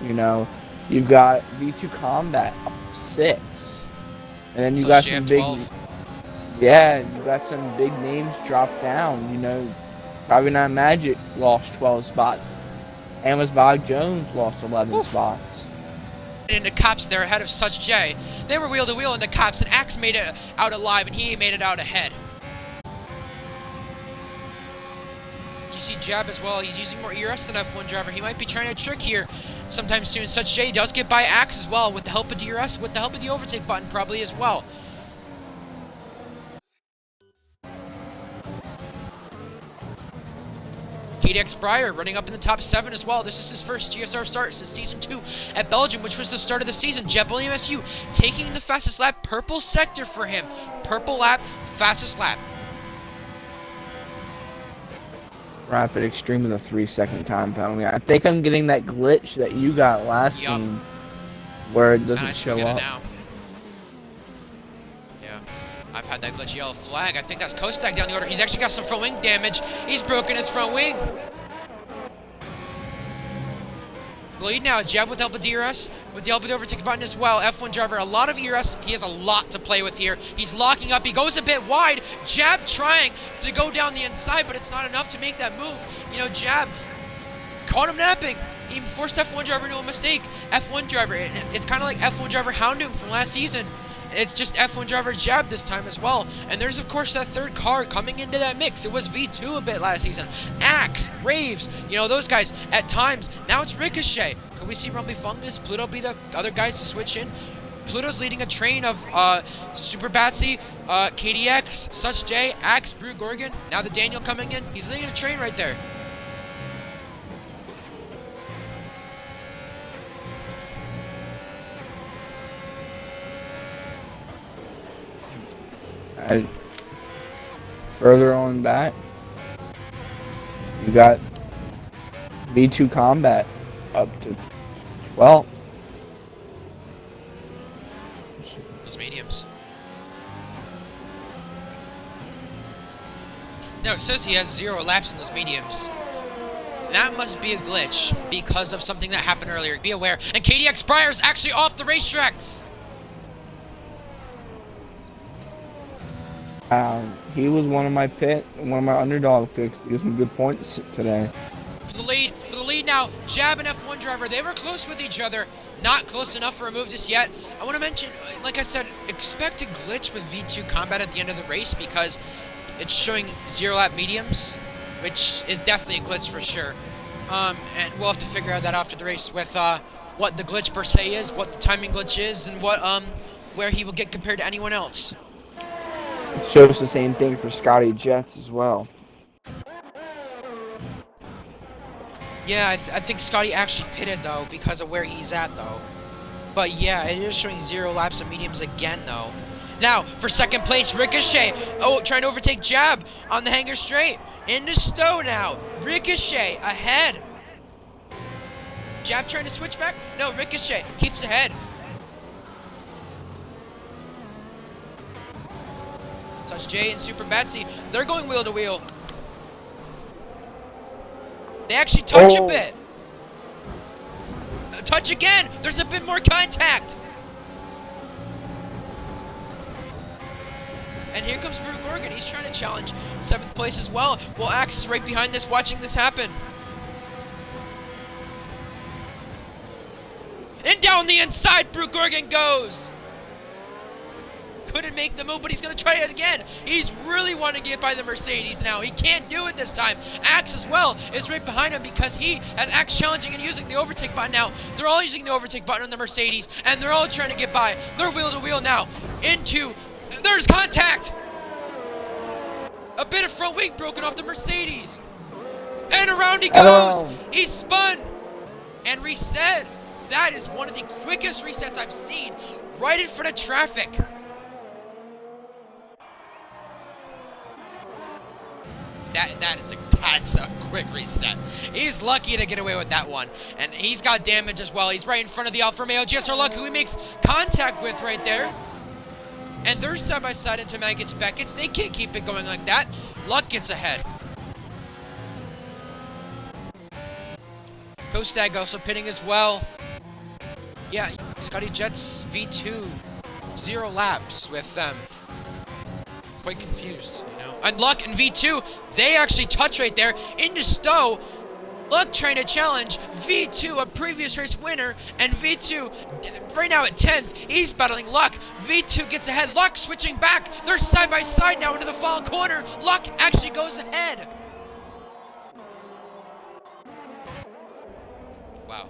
You know, you've got V2 Combat up 6. And then you got some big... 12. Yeah, you got some big names drop down, you know. Probably Not Magic lost 12 spots. Amos Bog Jones lost 11 spots. In the Cops, they're ahead of Such J. They were wheel to wheel in the Cops, and Axe made it out alive, and he made it out ahead. You see Jab as well. He's using more ERS than F1 driver. He might be trying to trick here sometime soon. Such J does get by Axe as well with the help of DRS, with the help of the overtake button probably as well. KDX Breyer running up in the top 7 as well. This is his first GSR start since Season 2 at Belgium, which was the start of the season. Jet William SU taking the fastest lap. Purple sector for him. Purple lap, fastest lap. Rapid Extreme with a 3-second time penalty. I think I'm getting that glitch that you got last game where it doesn't show up. Now. Yeah. I've had that glitch yellow flag. I think that's Kostak down the order. He's actually got some front wing damage. He's broken his front wing. Lead now, Jeb with the help of DRS, with the help of the overtake button as well. F1 driver, a lot of ERS. He has a lot to play with here. He's locking up. He goes a bit wide. Jab trying to go down the inside, but it's not enough to make that move. You know, Jab caught him napping. He forced F1 driver into a mistake. F1 driver, it's kind of like F1 driver hounding from last season. It's just F1 driver Jab this time as well. And there's, of course, that third car coming into that mix. It was V2 a bit last season. Axe, Raves, you know, those guys at times. Now it's Ricochet. Could we see Rumble Fungus? Pluto be the other guys to switch in? Pluto's leading a train of Super Batsy, KDX, Such J, Axe, Brew Gorgon. Now the Daniel coming in. He's leading a train right there. Further on back, you got V2 Combat up to 12th. Those mediums. No, it says he has 0 laps in those mediums. That must be a glitch because of something that happened earlier. Be aware. And KDX Briar's actually off the racetrack. He was one of my underdog picks to get some good points today. For the lead now, Jab and F1 driver, they were close with each other. Not close enough for a move just yet. I want to mention, like I said, expect a glitch with V2 Combat at the end of the race because it's showing 0 lap mediums, which is definitely a glitch for sure. And we'll have to figure out that after the race with what the glitch per se is, what the timing glitch is, and what where he will get compared to anyone else. It shows the same thing for Scotty Jets as well. Yeah, I think Scotty actually pitted though because of where he's at though. But yeah, it is showing 0 laps of mediums again though. Now for second place, Ricochet. Oh, trying to overtake Jab on the hanger straight. Into Stowe now. Ricochet ahead. Jab trying to switch back. No, Ricochet keeps ahead. Such J and Super Betsy, they're going wheel to wheel. They actually touch a bit. Touch again. There's a bit more contact. And here comes Brew Gorgon. He's trying to challenge 7th place as well. Well, Axe is right behind this, watching this happen. And down the inside, Brew Gorgon goes. Couldn't make the move, but he's going to try it again. He's really wanting to get by the Mercedes now. He can't do it this time. Axe as well is right behind him because he has Axe challenging and using the overtake button now. They're all using the overtake button on the Mercedes, and they're all trying to get by. They're wheel to wheel now. There's contact. A bit of front wing broken off the Mercedes. And around he goes. He spun and reset. That is one of the quickest resets I've seen. Right in front of traffic. That's a quick reset. He's lucky to get away with that one. And he's got damage as well. He's right in front of the Alfa Romeo GSR Luck, who he makes contact with right there. And they're side by side into Maggots Beckett's. They can't keep it going like that. Luck gets ahead. Kostag also pitting as well. Yeah, Scotty Jets V2. 0 laps with them. Quite confused, you know. And Luck and V2, they actually touch right there into Stowe. Luck trying to challenge V2, a previous race winner, and V2 right now at 10th. He's battling Luck. V2 gets ahead. Luck switching back. They're side by side now into the final corner. Luck actually goes ahead. Wow.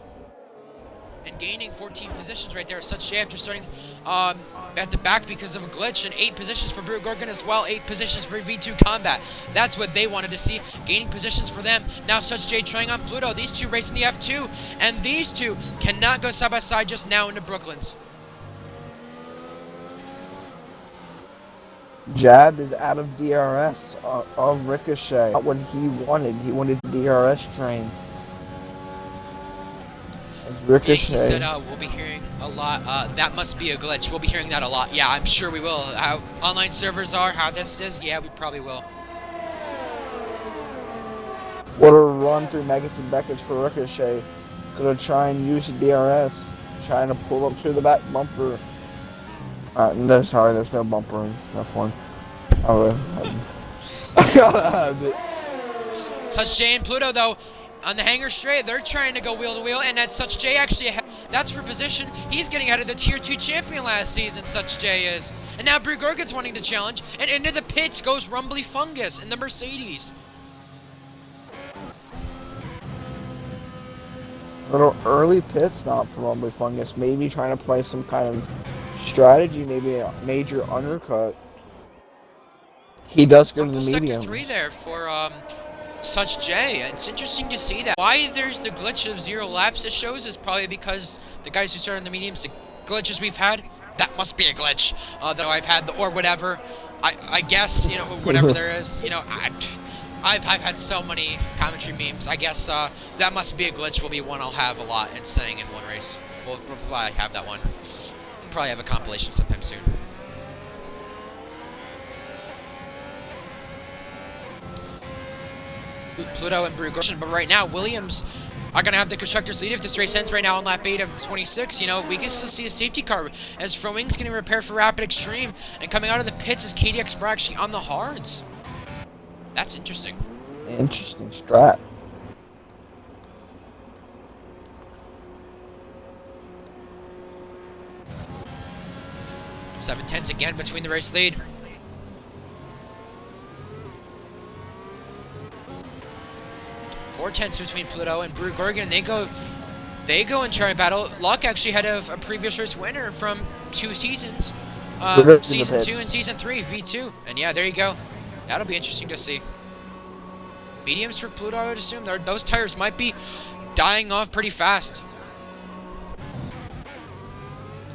And gaining 14 positions right there. Such J after starting at the back because of a glitch, and 8 positions for Brew Gorgon as well. 8 positions for V2 Combat. That's what they wanted to see. Gaining positions for them. Now Such J trying on Pluto. These two racing the F2, and these two cannot go side by side just now into Brooklands. Jab is out of DRS of Ricochet. Not what he wanted. He wanted the DRS train. As Yeah, he said Ricochet. we'll be hearing a lot. That must be a glitch. We'll be hearing that a lot. Yeah, I'm sure we will. How online servers are, how this is, yeah, we probably will. What a run through Megats and Beckett's for Ricochet. Gonna try and use the DRS. Trying to pull up to the back bumper. No, sorry, there's no bumper in F1. I gotta have it. Such J and Pluto, though, on the hangar straight, they're trying to go wheel to wheel, and that's Such J actually ahead. That's for position. He's getting ahead of the Tier 2 champion last season, Such J is. And now Brie Gorgon's wanting to challenge, and into the pits goes Rumbly Fungus in the Mercedes. Little early pit stop for Rumbly Fungus. Maybe trying to play some kind of strategy, maybe a major undercut. He does go to the Rumble Sector mediums. 3 there for Such J. It's interesting to see that. Why there's the glitch of 0 laps it shows is probably because the guys who started in the mediums, the glitches we've had, that must be a glitch that I've had, or whatever. I guess, you know, whatever there is, you know, I've had so many commentary memes. I guess that must be a glitch will be one I'll have a lot and saying in one race. We'll probably have that one. We'll probably have a compilation sometime soon. Pluto and Brugge, but right now Williams are going to have the constructors lead if this race ends right now on lap 8 of 26. You know, we can still see a safety car as Frowing's getting repaired for Rapid Extreme, and coming out of the pits is KDX Pro actually on the hards. That's interesting. Interesting strat. Seven tenths again between the race lead. Four tenths between Pluto and Brew Gorgon. They go and try and battle. Luck actually had a previous race winner from 2 seasons. Season 2 and Season 3, V2. And yeah, there you go. That'll be interesting to see. Mediums for Pluto, I would assume. Those tires might be dying off pretty fast.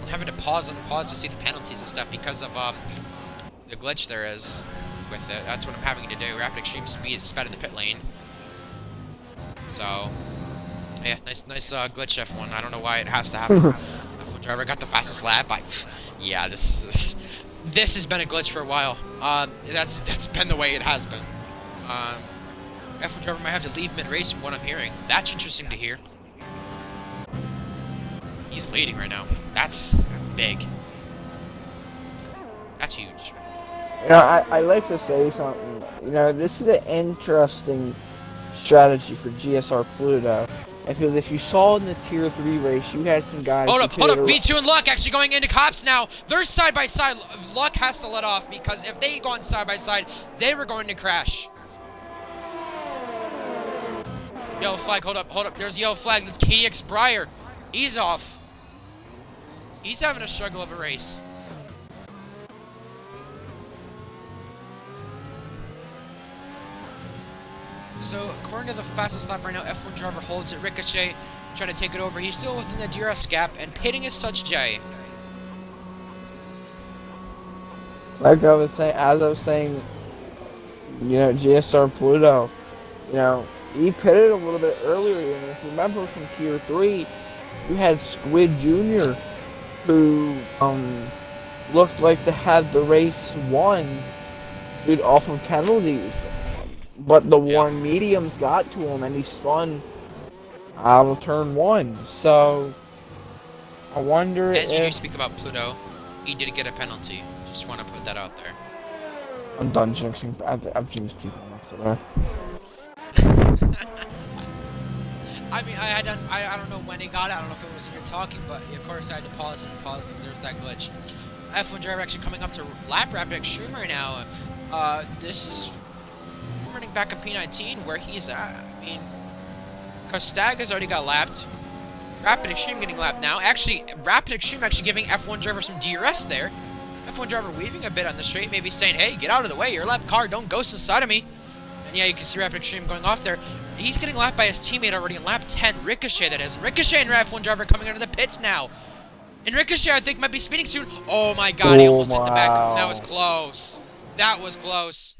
I'm having to pause to see the penalties and stuff because of the glitch there is with it. That's what I'm having to do. Rapid Extreme Speed is sped in the pit lane. So, yeah, nice glitch F1. I don't know why it has to happen. F1 driver got the fastest lap. Yeah, this has been a glitch for a while. That's been the way it has been. F1 driver might have to leave mid-race from what I'm hearing. That's interesting to hear. He's leading right now. That's big. That's huge. You know, I like to say something. You know, this is an interesting strategy for GSR Pluto. Because if you saw in the Tier 3 race, you had some guys... Hold up. V2 and Luck actually going into cops now. They're side by side. Luck has to let off because if they had gone side by side, they were going to crash. Yellow flag, hold up. There's a yellow flag. That's KDX Breyer. He's off. He's having a struggle of a race. So, according to the fastest lap right now, F1 driver holds it. Ricochet trying to take it over. He's still within the DRS gap, and pitting is Such J. Like I was saying, you know, GSR Pluto, you know, he pitted a little bit earlier, and if you remember from Tier 3, you had Squid Jr., who looked like to have the race won off of penalties. But the one mediums got to him, and he spun out of turn 1. So, I wonder As you do speak about Pluto, he did get a penalty. Just want to put that out there. I'm done jinxing. I've jinxed people enough today. I mean, I don't know when he got it. I don't know if it was in your talking, but of course I had to pause because there's that glitch. F1 driver actually coming up to lap Rapid Extreme right now. This is running back up P19 where he's at. I mean, Kostag has already got lapped. Rapid Extreme getting lapped now. Actually, Rapid Extreme actually giving F1 driver some DRS there. F1 driver weaving a bit on the straight, maybe saying, hey, get out of the way, you're a lap car, don't ghost inside of me. And yeah, you can see Rapid Extreme going off there. He's getting lapped by his teammate already in lap 10, Ricochet that is. Ricochet and F1 driver coming out of the pits now. And Ricochet, I think, might be speeding soon. Oh my god, he almost hit the back. That was close. That was close.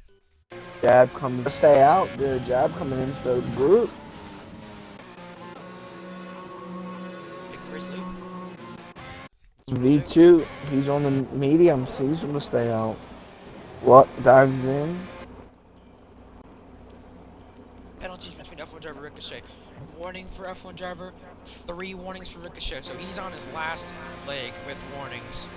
Jab coming to stay out. The jab coming into the group. race lead. That's what he'll do. V2, he's on the medium, so he's going to stay out. Luck dives in. Penalties between F1 driver Ricochet. Warning for F1 driver, 3 warnings for Ricochet. So he's on his last leg with warnings.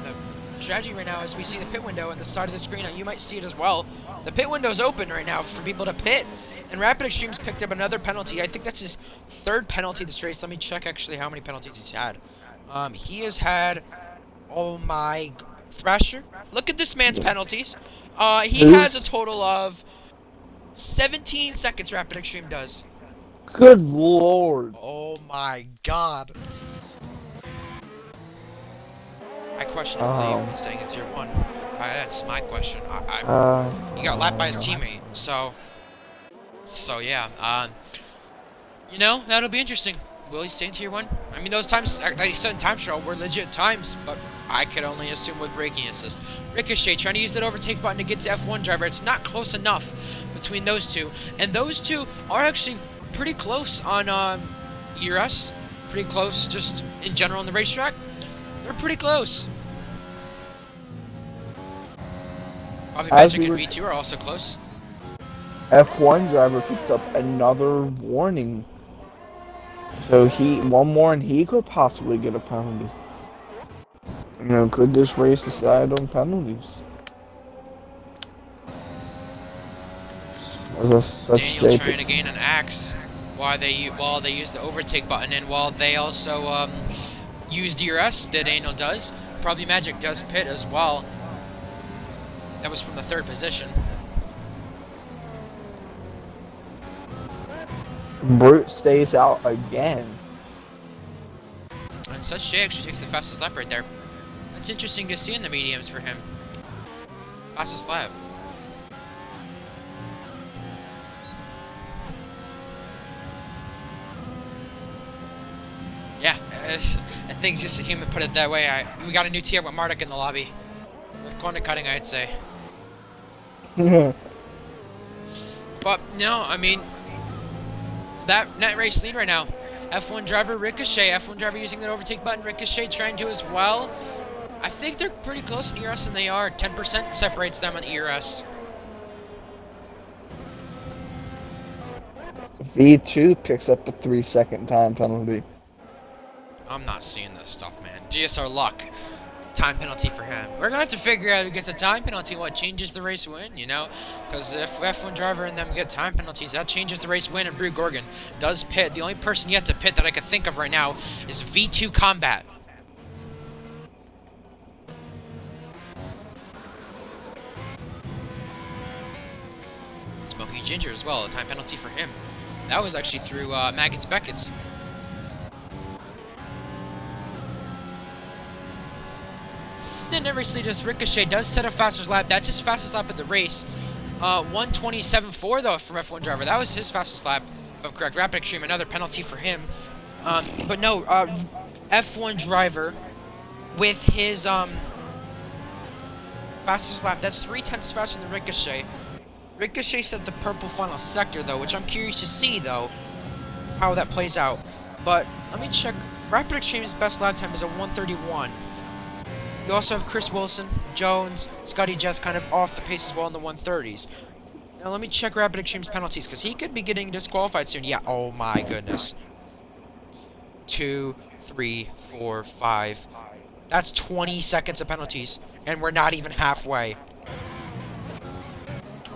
The strategy right now is we see the pit window on the side of the screen, and you might see it as well. The pit window's open right now for people to pit, and Rapid Extremes picked up another penalty. I think that's his 3rd penalty this race. Let me check actually how many penalties he's had. He has had, oh my, Thrasher. Look at this man's penalties. He has a total of 17 seconds. Rapid Extreme does. Good lord. Oh my god. I question if he's staying in tier 1. That's my question. He got lapped by his teammate, so yeah. You know, that'll be interesting. Will he stay in tier 1? I mean, those times that he said in time trial were legit times, but I could only assume with braking assist. Ricochet trying to use that overtake button to get to F1 driver. It's not close enough between those two, and those two are actually pretty close on ERS. Pretty close, just in general on the racetrack. They're pretty close. Probably Magic and V2 are also close. F1 driver picked up another warning. So one more and he could possibly get a penalty. You know, could this race decide on penalties? Daniel trying to gain an axe while they use the overtake button, and while they also use DRS that Daniel does. Probably Magic does pit as well. That was from the 3rd position. Brute stays out again. And Such J actually takes the fastest lap right there. That's interesting to see in the mediums for him. Fastest lap. Yeah, I think just a human put it that way. We got a new tier with Marduk in the lobby. With corner cutting, I'd say. But, no, I mean, that race lead right now. F1 driver Ricochet. F1 driver using that overtake button. Ricochet trying to as well. I think they're pretty close in ERS, and they are. 10% separates them on ERS. V2 picks up a 3-second time penalty. I'm not seeing this stuff, man. GSR luck. Time penalty for him. We're gonna have to figure out who gets a time penalty, what changes the race win, you know? Because if F1 driver and them get time penalties, that changes the race win, and Brew Gorgon does pit. The only person yet to pit that I could think of right now is V2 Combat. Smoking Ginger as well, a time penalty for him. That was actually through Maggots Beckett's. Then obviously just Ricochet does set a fastest lap. That's his fastest lap of the race. 1:27.4 though from F1 driver. That was his fastest lap, if I'm correct. Rapid Extreme, another penalty for him. But no, F1 driver with his fastest lap. That's 0.3 faster than Ricochet. Ricochet set the purple final sector though, which I'm curious to see though how that plays out. But let me check. Rapid Extreme's best lap time is a 1:31. You also have Chris Wilson, Jones, Scotty Jess kind of off the pace as well in the 1:30s. Now let me check Rapid Extreme's penalties, because he could be getting disqualified soon. Yeah, oh my goodness. 2, 3, 4, 5. That's 20 seconds of penalties, and we're not even halfway.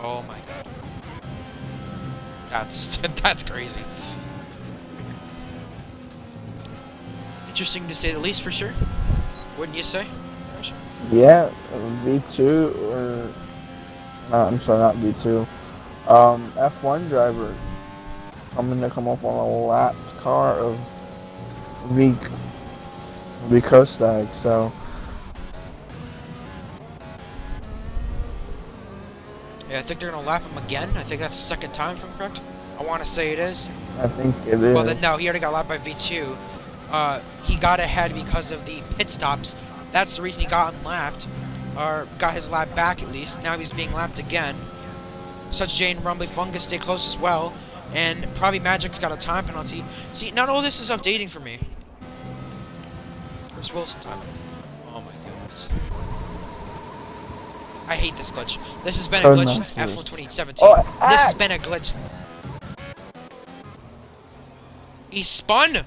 Oh my god. That's crazy. Interesting to say the least, for sure. Wouldn't you say? Yeah, V2 or I'm sorry, not V2. F1 driver coming to come up on a lapped car of V Kostag, so yeah, I think they're gonna lap him again. I think that's the second time, if I'm correct. I want to say it is. I think it is. Well, then no, he already got lapped by V2. He got ahead because of the pit stops. That's the reason he got unlapped, or got his lap back at least. Now he's being lapped again. Such J and Rumbly Fungus stay close as well. And probably Magic's got a time penalty. See, not all this is updating for me. Chris Wilson time penalty. Oh my goodness. I hate this glitch. This has been a glitch since F1 2017. Oh, This has been a glitch. He spun!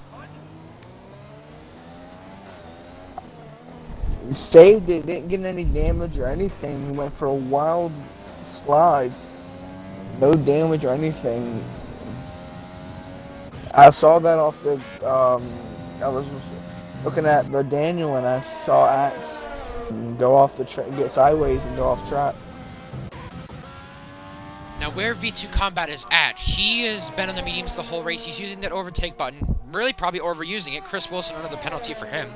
He saved it, didn't get any damage or anything. He went for a wild slide. No damage or anything. I saw that off the, I was looking at the Daniel and I saw Axe go off the track, get sideways and go off track. Now where V2 Combat is at, he has been on the mediums the whole race. He's using that overtake button, really probably overusing it. Chris Wilson, another penalty for him.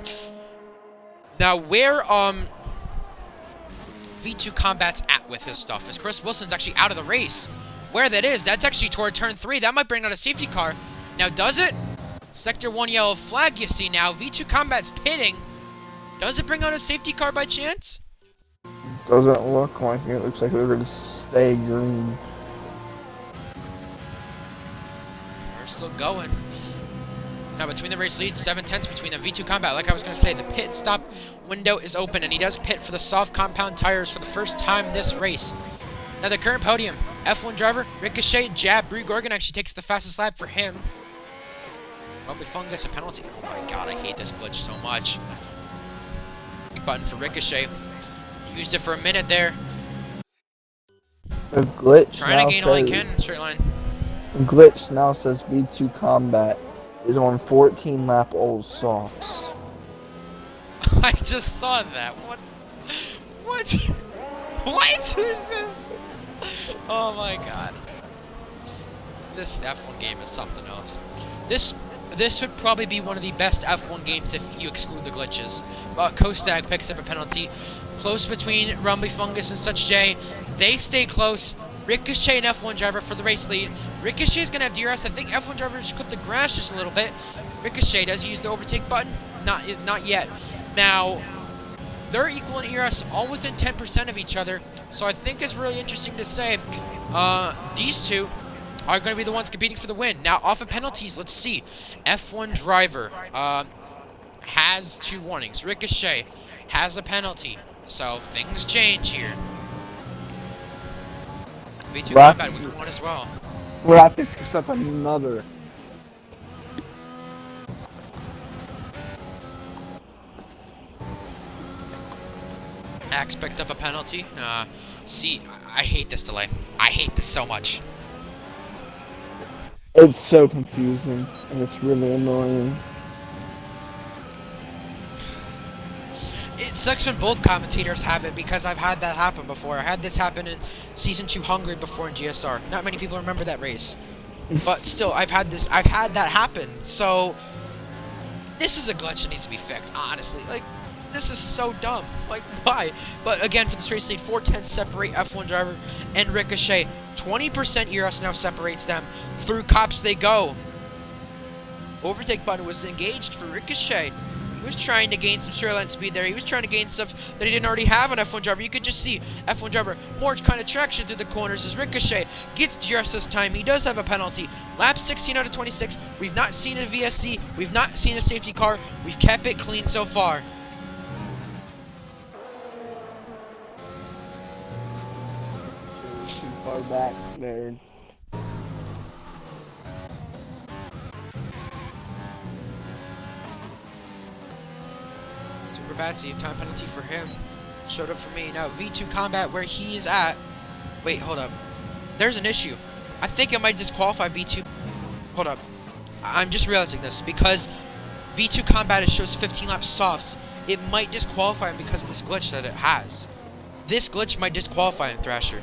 Now where V2 Combat's at with his stuff is Chris Wilson's actually out of the race. Where that is, that's actually toward turn 3. That might bring out a safety car. Now does it? Sector 1 yellow flag you see now. V2 Combat's pitting. Does it bring out a safety car by chance? Doesn't look like it. Looks like they're going to stay green. We're still going. Now between the race leads, 7/10 between the V2 Combat. Like I was going to say, the pit stop window is open, and he does pit for the soft compound tires for the first time this race. Now the current podium, F1 driver, Ricochet, Jab, Brie Gorgon actually takes the fastest lap for him. Rumbly Fungus, a penalty. Oh my god, I hate this glitch so much. Big button for Ricochet. Used it for a minute there. The glitch Trying now to gain all he says, can, straight line. the glitch now says V2 Combat is on 14 lap old softs. I just saw that. What? What? What is this? Oh my god. This F1 game is something else. This would probably be one of the best F1 games if you exclude the glitches. Kostag picks up a penalty. Close between Rumbly Fungus and Such J. They stay close. Ricochet and F1 driver for the race lead. Ricochet's gonna have DRS. I think F1 driver just clipped the grass just a little bit. Ricochet does use the overtake button. Not yet. Now, they're equal in ERS, all within 10% of each other. So I think it's really interesting to say these two are going to be the ones competing for the win. Now, off of penalties, let's see. F1 driver has 2 warnings. Ricochet has a penalty. So things change here. V2 Combat with 1 as well. Rapid picks up another. Axe picked up a penalty. See, I hate this delay. I hate this so much. It's so confusing and it's really annoying. It sucks when both commentators have it because I've had that happen before. I had this happen in Season 2 Hungary before in GSR. Not many people remember that race. But still, I've had that happen. So, this is a glitch that needs to be fixed, honestly. Like, this is so dumb. Like, why? But again, for this race lead, 4/10 separate F1 driver and Ricochet. 20% ERS now separates them. Through cops they go. Overtake button was engaged for Ricochet. He was trying to gain some straight line speed there. He was trying to gain stuff that he didn't already have on F1 driver. You could just see F1 driver more kind of traction through the corners as Ricochet gets DRS this time. He does have a penalty. Lap 16 out of 26. We've not seen a VSC. We've not seen a safety car. We've kept it clean so far. Too far back there. Super bad save, time penalty for him. Showed up for me. Now V2 Combat where he is at. Wait, hold up. There's an issue. I think it might disqualify V2. Hold up. I'm just realizing this because V2 Combat shows 15 lap softs. It might disqualify him because of this glitch that it has. This glitch might disqualify him, Thrasher.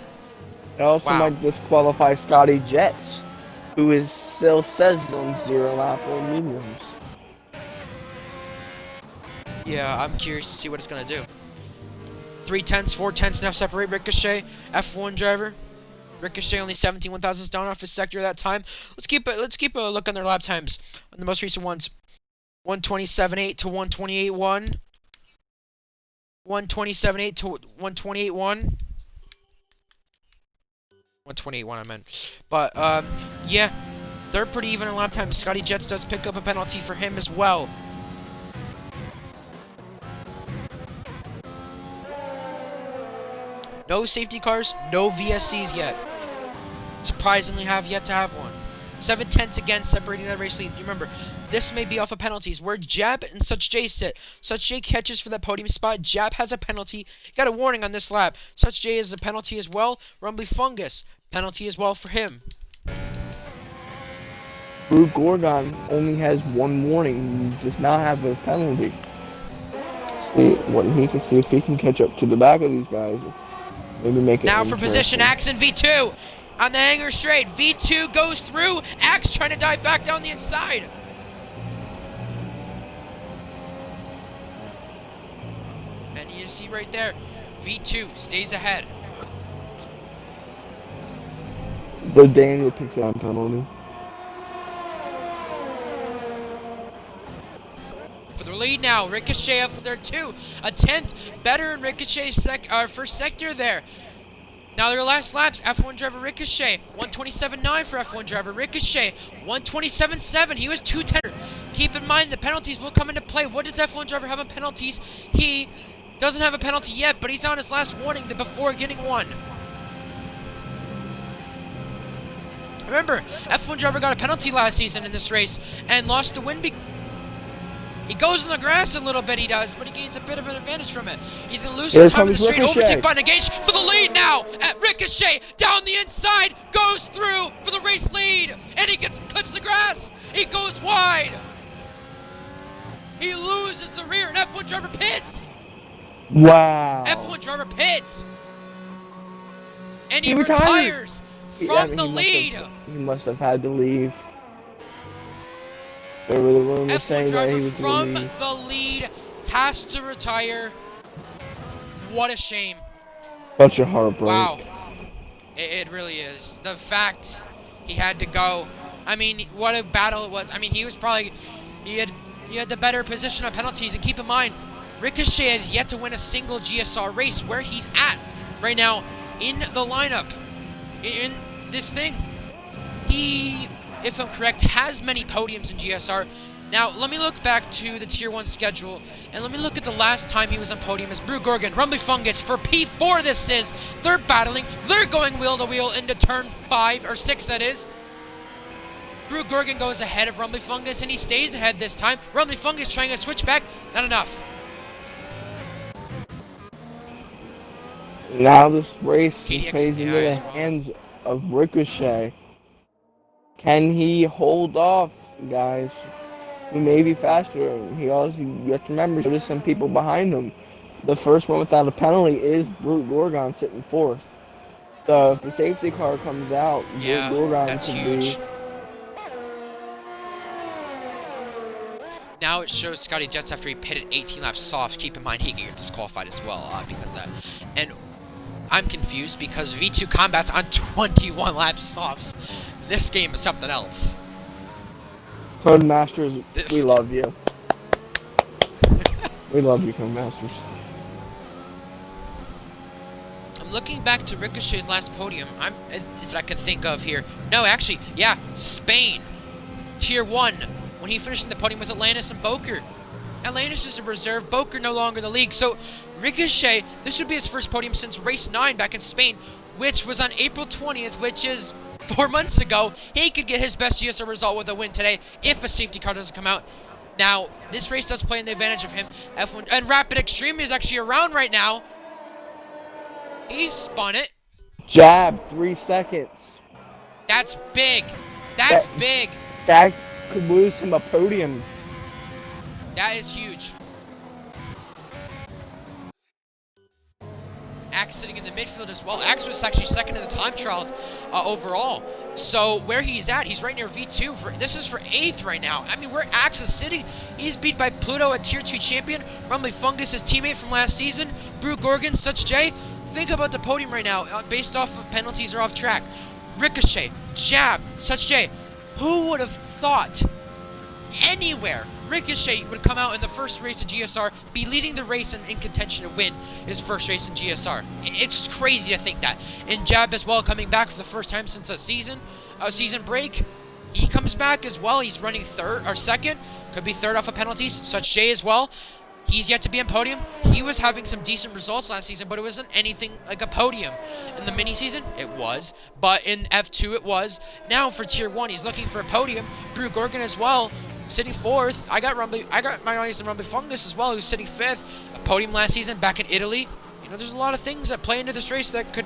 It also might disqualify Scotty Jets, who is still says on 0 lap or mediums. Yeah, I'm curious to see what it's gonna do. 3/10, 4/10 now separate Ricochet, F1 driver. Ricochet only 17 1,000ths down off his sector that time. Let's keep a look on their lap times on the most recent ones. 127.8 to 128.1. 127.8 to 128.1. 128.1 I meant. But yeah, They're pretty even in lap time. Scotty Jets does pick up a penalty for him as well. No safety cars, no VSCs yet. Surprisingly have yet to have one. 7/10 again separating that race lead. You remember, this may be off of penalties where Jab and Such J sit. Such J catches for that podium spot. Jab has a penalty. Got a warning on this lap. Such J is a penalty as well. Rumbly Fungus, penalty as well for him. Brute Gorgon only has one warning. He does not have a penalty. See what he can see if he can catch up to the back of these guys. Maybe make it now for position, Axe and V2 on the hanger straight. V2 goes through. Axe trying to dive back down the inside. And you see right there, V2 stays ahead. The Daniel picks out a penalty. For the lead now, Ricochet up there too. A 10th better in Ricochet's first sector there. Now their last laps, F1 driver Ricochet, 127.9 for F1 driver Ricochet, 127.7. He was 210. Keep in mind the penalties will come into play. What does F1 driver have on penalties? He doesn't have a penalty yet, but he's on his last warning before getting one. Remember, F1 driver got a penalty last season in this race and lost the win. He goes in the grass a little bit, he does, but he gains a bit of an advantage from it. He's going to lose some time in the straight. Overtake by Engage for the lead now at Ricochet. Down the inside, goes through for the race lead, and he clips the grass. He goes wide. He loses the rear, and F1 driver pits. Wow. F1 driver pits. And he retires from the lead. He must have had to leave. There were the rumors saying that he was from the lead has to retire. What a shame. Such a heartbreak. Wow. It really is. The fact he had to go. I mean, what a battle it was. I mean, he was probably he had the better position on penalties. And keep in mind, Ricochet has yet to win a single GSR race. Where he's at right now in the lineup in this thing, he, if I'm correct, has many podiums in GSR. Now, let me look back to the Tier 1 schedule, and let me look at the last time he was on podium as Brute Gorgon, Rumbly Fungus, for P4 this is. They're battling, they're going wheel to wheel into turn 5, or 6 that is. Brute Gorgon goes ahead of Rumbly Fungus, and he stays ahead this time. Rumbly Fungus trying to switch back, not enough. Now this race KDX plays into the hands of Ricochet. Can he hold off, guys? He may be faster. He also, you have to remember, there's some people behind him. The first one without a penalty is Brute Gorgon sitting fourth. So if the safety car comes out, yeah, Brute Gorgon that's could huge. be. Now it shows Scotty Jets after he pitted 18 laps soft. Keep in mind he can get disqualified as well because of that. And I'm confused because V2 Combat's on 21 laps softs. This game is something else. Codemasters, we love you. We love you, Codemasters. I'm looking back to Ricochet's last podium. It's I can think of here. No, actually, yeah, Spain, Tier 1, when he finished in the podium with Atlantis and Boker. Atlantis is a reserve, Boker no longer in the league. So Ricochet, this would be his first podium since race 9 back in Spain, which was on April 20th, which is 4 months ago. He could get his best GSR result with a win today if a safety car doesn't come out. Now, this race does play in the advantage of him. F1 and Rapid Extreme is actually around right now. He's spun it. Jab, 3 seconds. That's big. That's big. That could lose him a podium. That is huge. Axe sitting in the midfield as well. Axe was actually second in the time trials overall. So where he's at, he's right near V2. This is for 8th right now. I mean, where Axe is sitting, he's beat by Pluto, a Tier 2 champion. Rumbly Fungus, his teammate from last season. Brute Gorgon, Such J. Think about the podium right now, based off of penalties or off track. Ricochet, Jab, Such J. Who would have thought anywhere Ricochet would come out in the first race of GSR, be leading the race and in contention to win his first race in GSR. It's crazy to think that. And Jab as well, coming back for the first time since a season break. He comes back as well. He's running third or second. Could be third off of penalties. Such Jay as well. He's yet to be on podium. He was having some decent results last season, but it wasn't anything like a podium. In the mini season, it was. But in F2, it was. Now for Tier 1, he's looking for a podium. Brew Gorgon as well, sitting fourth. I got my eyes on Rumbly Fungus as well, who's sitting fifth. A podium last season back in Italy. You know, there's a lot of things that play into this race that could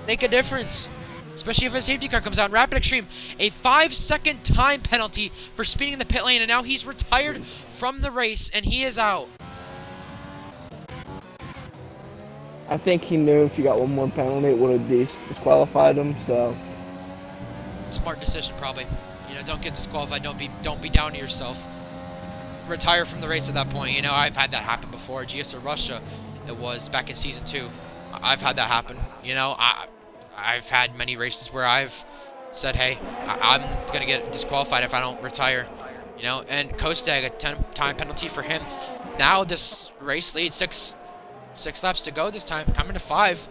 make a difference. Especially if a safety car comes out in Rapid Extreme. A 5-second time penalty for speeding in the pit lane, and now he's retired from the race, and he is out. I think he knew if he got one more penalty, it would have disqualified him. So smart decision, probably. You know, don't get disqualified. Don't be down to yourself. Retire from the race at that point. You know, I've had that happen before. GSR Russia, it was back in season 2. I've had that happen. You know, I've had many races where I've said, hey, I'm gonna get disqualified if I don't retire. You know, and Kostag, a 10-time penalty for him. Now this race leads 6 laps to go this time, coming to 5.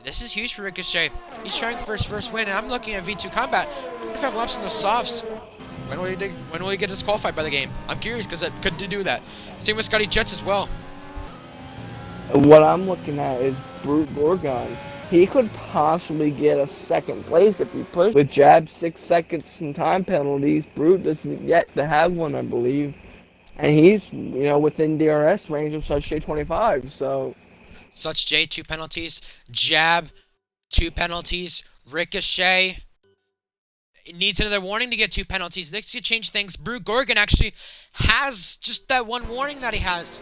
This is huge for Ricochet. He's trying for his first win, and I'm looking at V2 Combat. 25 laps in those softs. When will he get disqualified by the game? I'm curious because it could do that. Same with Scotty Jets as well. What I'm looking at is Brute Gorgon. He could possibly get a second place if he pushed. With Jab 6 seconds and time penalties, Brute doesn't yet to have one, I believe. And he's, you know, within DRS range of Such J25, so... Such J, 2 penalties. Jab, 2 penalties. Ricochet needs another warning to get 2 penalties. This could change things. Brew Gorgon actually has just that one warning that he has.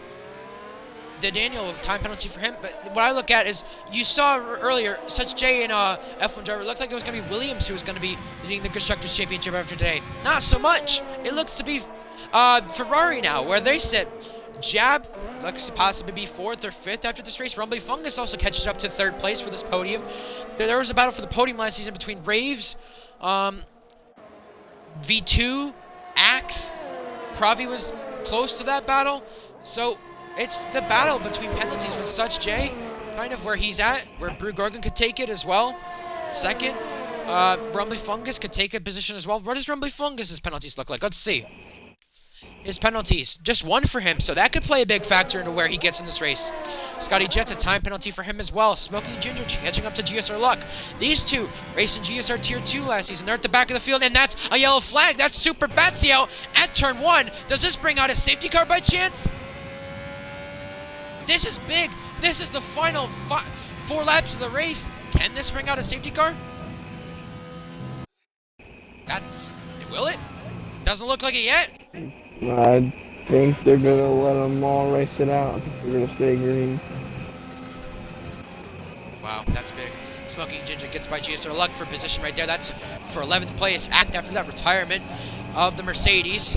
The Daniel time penalty for him. But what I look at is, you saw earlier, Such J and F1 driver, it looked like it was going to be Williams who was going to be leading the Constructors' Championship after today. Not so much. It looks to be Ferrari now, where they sit. Jab looks to possibly be 4th or 5th after this race. Rumbly Fungus also catches up to 3rd place for this podium. There was a battle for the podium last season between Raves, V2, Axe. Pravi was close to that battle. So it's the battle between penalties with Such J, kind of where he's at, where Brew Gorgon could take it as well. Second, Rumbly Fungus could take a position as well. What does Rumbly Fungus's penalties look like? Let's see. His penalties, just 1 for him, so that could play a big factor into where he gets in this race. Scotty Jet's a time penalty for him as well. Smoking Ginger catching up to GSR Luck. These two racing GSR Tier 2 last season. They're at the back of the field, and that's a yellow flag. That's Super Batsy out at turn 1. Does this bring out a safety car by chance? This is big. This is the final 4 laps of the race. Can this bring out a safety car? Will it? Doesn't look like it yet. I think they're going to let them all race it out. I think they're going to stay green. Wow, that's big. Smoking Ginger gets by GSR Luck for position right there. That's for 11th place. Act after that retirement of the Mercedes.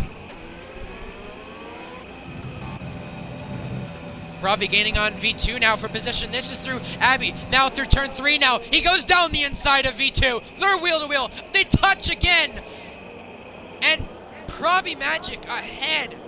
Pravi gaining on V2 now for position. This is through Abby. Now through turn 3 now. He goes down the inside of V2. They're wheel to wheel. They touch again. And Pravi Magic ahead.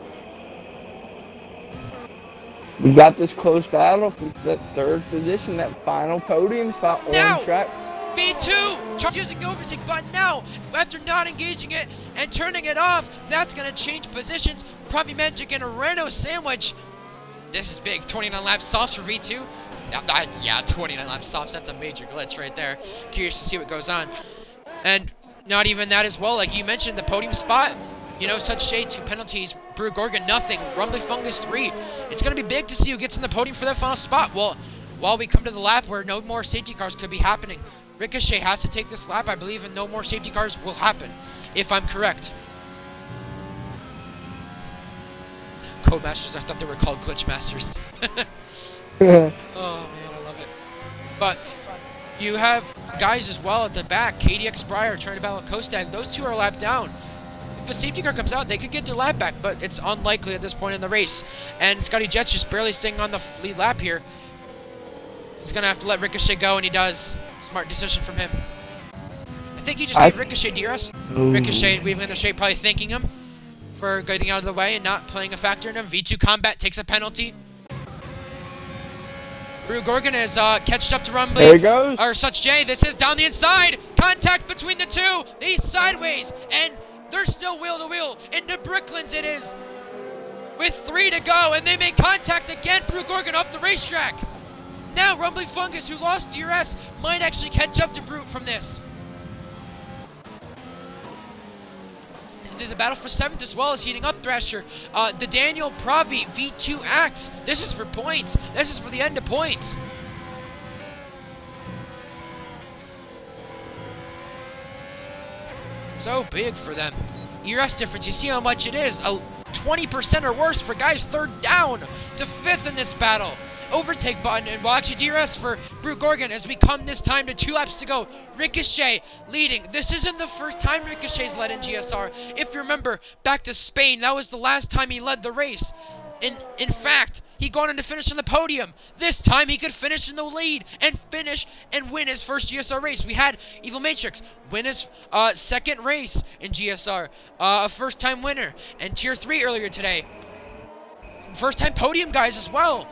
We've got this close battle for that 3rd position, that final podium spot on track. V2 Charles using the overtake button now. After not engaging it and turning it off, that's going to change positions. Pravi Magic and a Renault sandwich. This is big. 29 laps softs for V2. Yeah, 29 laps softs. That's a major glitch right there. Curious to see what goes on. And not even that as well. Like you mentioned, the podium spot. You know, Such J, 2 penalties. Brew Gorgon, nothing. Rumbly Fungus, 3. It's going to be big to see who gets in the podium for that final spot. Well, while we come to the lap where no more safety cars could be happening, Ricochet has to take this lap, I believe, and no more safety cars will happen, if I'm correct. Codemasters, I thought they were called Glitchmasters. Oh, man, I love it. But you have guys as well at the back. KDX Breyer trying to battle Kostag. Those two are a lap down. If a safety car comes out, they could get their lap back, but it's unlikely at this point in the race. And Scotty Jet's just barely staying on the lead lap here. He's going to have to let Ricochet go, and he does. Smart decision from him. I think he just gave Ricochet DRS. Ricochet, weaving in the shade, probably thanking him for getting out of the way and not playing a factor in him. V2 Combat takes a penalty. Brew Gorgon is catched up to Rumbly. There he goes. Or Such J. This is down the inside. Contact between the two. He's sideways. And they're still wheel to wheel. Into Bricklands it is. With 3 to go. And they make contact again. Brew Gorgon off the racetrack. Now Rumbly Fungus, who lost DRS, might actually catch up to Brute from this. The battle for 7th as well is heating up, Thrasher. The Daniel Pravi V2 Axe. This is for points. This is for the end of points. So big for them. ERS difference, you see how much it is. 20% or worse for guys 3rd down to 5th in this battle. Overtake button, and we'll actually DRS for Brute Gorgon as we come this time to 2 laps to go. Ricochet leading. This isn't the first time Ricochet's led in GSR. If you remember, back to Spain, that was the last time he led the race. In fact, he gone on to finish on the podium. This time he could finish in the lead and finish and win his first GSR race. We had Evil Matrix win his 2nd race in GSR, a first-time winner, and Tier 3 earlier today. First-time podium guys as well,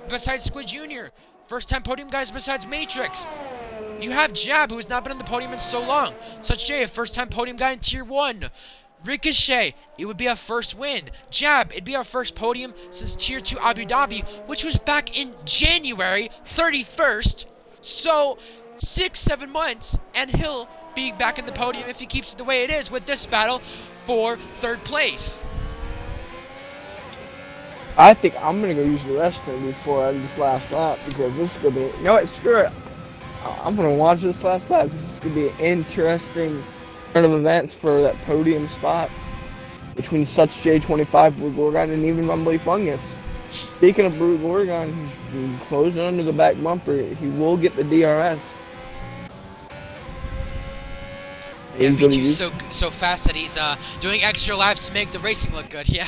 besides Squid Jr. First-time podium guys besides Matrix. You have Jab, who has not been on the podium in so long. Such J, a first-time podium guy in Tier 1. Ricochet, it would be our first win. Jab, it'd be our first podium since Tier 2 Abu Dhabi, which was back in January 31st. So, 6-7 months, and he'll be back in the podium if he keeps it the way it is with this battle for 3rd place. I think I'm gonna go use the restroom before I end this last lap because this is gonna be. You know what? Screw it. I'm gonna watch this last lap because this is gonna be an interesting turn of events for that podium spot between Such J25, Brew Gorgon, and even Rumbly Fungus. Speaking of Brew Gorgon, he's closing under the back bumper. He will get the DRS. Yeah, V2's so fast that he's doing extra laps to make the racing look good. Yeah.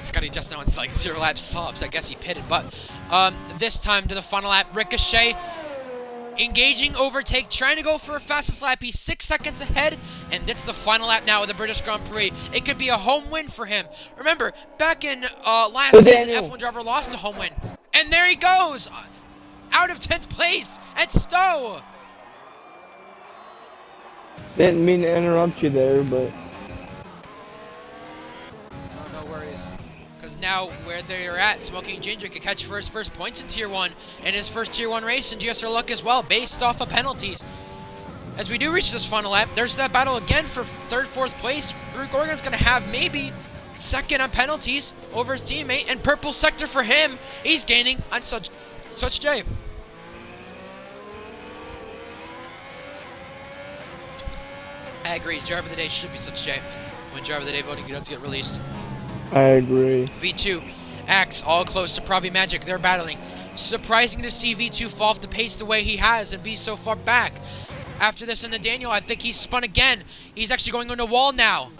Scotty just now it's like 0 lap stops. I guess he pitted, but this time to the final lap, Ricochet engaging overtake, trying to go for a fastest lap. He's 6 seconds ahead, and it's the final lap now of the British Grand Prix. It could be a home win for him. Remember, back in last season, F1 driver lost a home win, and there he goes, out of 10th place at Stowe. Didn't mean to interrupt you there, but. No worries. Because now where they're at, Smoking Ginger could catch for his first points in Tier 1 and his first Tier 1 race in GSR Luck as well, based off of penalties. As we do reach this final lap, there's that battle again for 3rd, 4th place. Brew Gorgon's going to have maybe 2nd on penalties over his teammate, and purple sector for him. He's gaining on Such J. I agree, driver of the day should be Such J. When driver of the day voting does get released. I agree. V2, Axe, all close to Pravi Magic. They're battling. Surprising to see V2 fall off the pace the way he has and be so far back. After this in the Daniel, I think he's spun again. He's actually going on the wall now.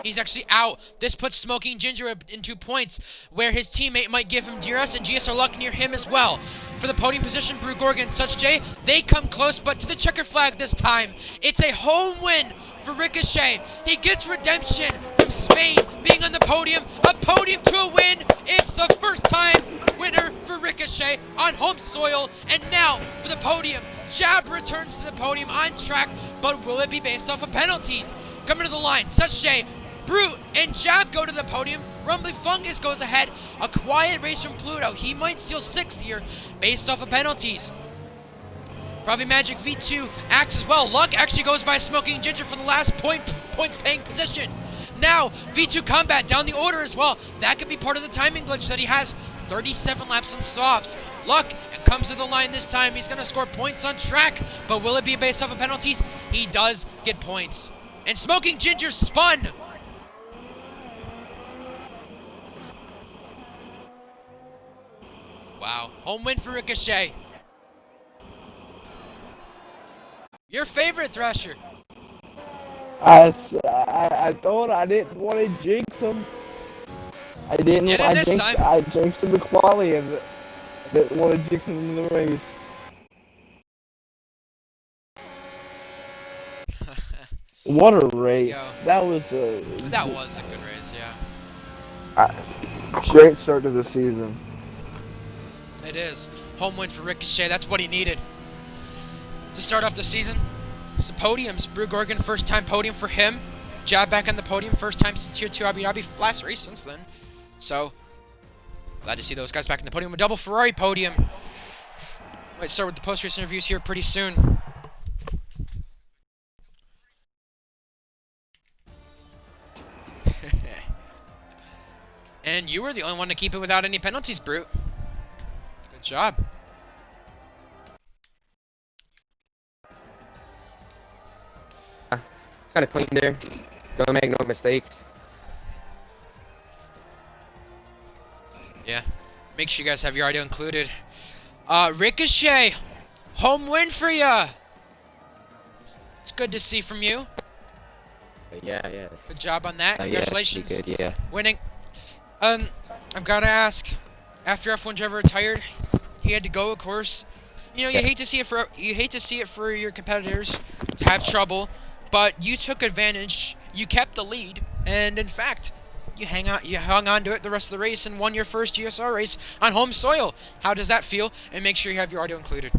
He's actually out. This puts Smoking Ginger in 2 points, where his teammate might give him DRS and GSR Luck near him as well. For the podium position, Brew Gorgon and Such J, they come close, but to the checker flag this time. It's a home win for Ricochet. He gets redemption from Spain being on the podium. A podium to a win. It's the first time winner for Ricochet on home soil. And now for the podium, Jab returns to the podium on track, but will it be based off of penalties? Coming to the line, Such J, Brute, and Jab go to the podium. Rumbly Fungus goes ahead. A quiet race from Pluto. He might steal 6th here based off of penalties. Pravi Magic V2 acts as well. Luck actually goes by Smoking Ginger for the last points paying position. Now V2 Combat down the order as well. That could be part of the timing glitch that he has. 37 laps on softs. Luck comes to the line this time. He's going to score points on track, but will it be based off of penalties? He does get points. And Smoking Ginger spun. Wow, home win for Ricochet. Your favorite, Thrasher. I thought I didn't want to jinx him. I didn't. Get in this time. I jinxed him the quality of it. I didn't want to jinx him in the race. What a Yo, race! That was a that was a good race, yeah. great start to the season. It is. Home win for Ricochet, that's what he needed to start off the season. Some podiums. Brew Gorgon, first time podium for him. Jab back on the podium, first time since Tier 2 Abu Dhabi, last race since then. So, glad to see those guys back in the podium. A double Ferrari podium. Might start with the post-race interviews here pretty soon. And you were the only one to keep it without any penalties, Brute. Good job. It's kind of clean there. Don't make no mistakes. Yeah. Make sure you guys have your audio included. Ricochet! Home win for ya! It's good to see from you. Yeah, yes. Good job on that. Congratulations. Yeah, good, yeah. Winning. I've gotta ask. After F1 driver retired, he had to go, of course. You know, you hate to see it for your competitors to have trouble, but you took advantage. You kept the lead, and in fact, you hung on to it the rest of the race and won your first GSR race on home soil. How does that feel? And make sure you have your audio included.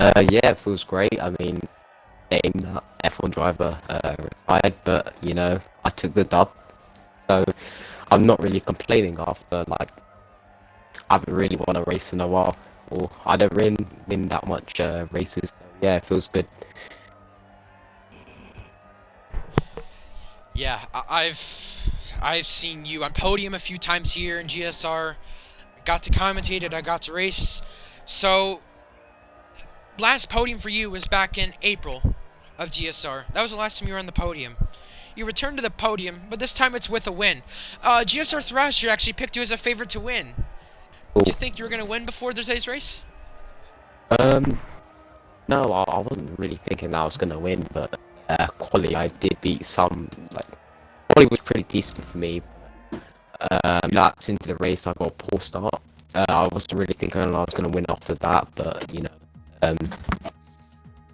Yeah, it feels great. I mean, name that F1 driver retired, but you know, I took the dub, so I'm not really complaining after like I haven't really won a race in a while, or I don't really win that much races. So yeah, it feels good. Yeah, I've seen you on podium a few times here in GSR. I got to commentate it. I got to race. So last podium for you was back in April of GSR. That was the last time you were on the podium. You returned to the podium, but this time it's with a win. GSR Thrasher actually picked you as a favorite to win. Cool. Do you think you were going to win before today's race? No, I wasn't really thinking that I was gonna win, but quality I did beat some. Like quality was pretty decent for me. Laps into the race, I got a poor start. I wasn't really thinking I was gonna win after that, but you know,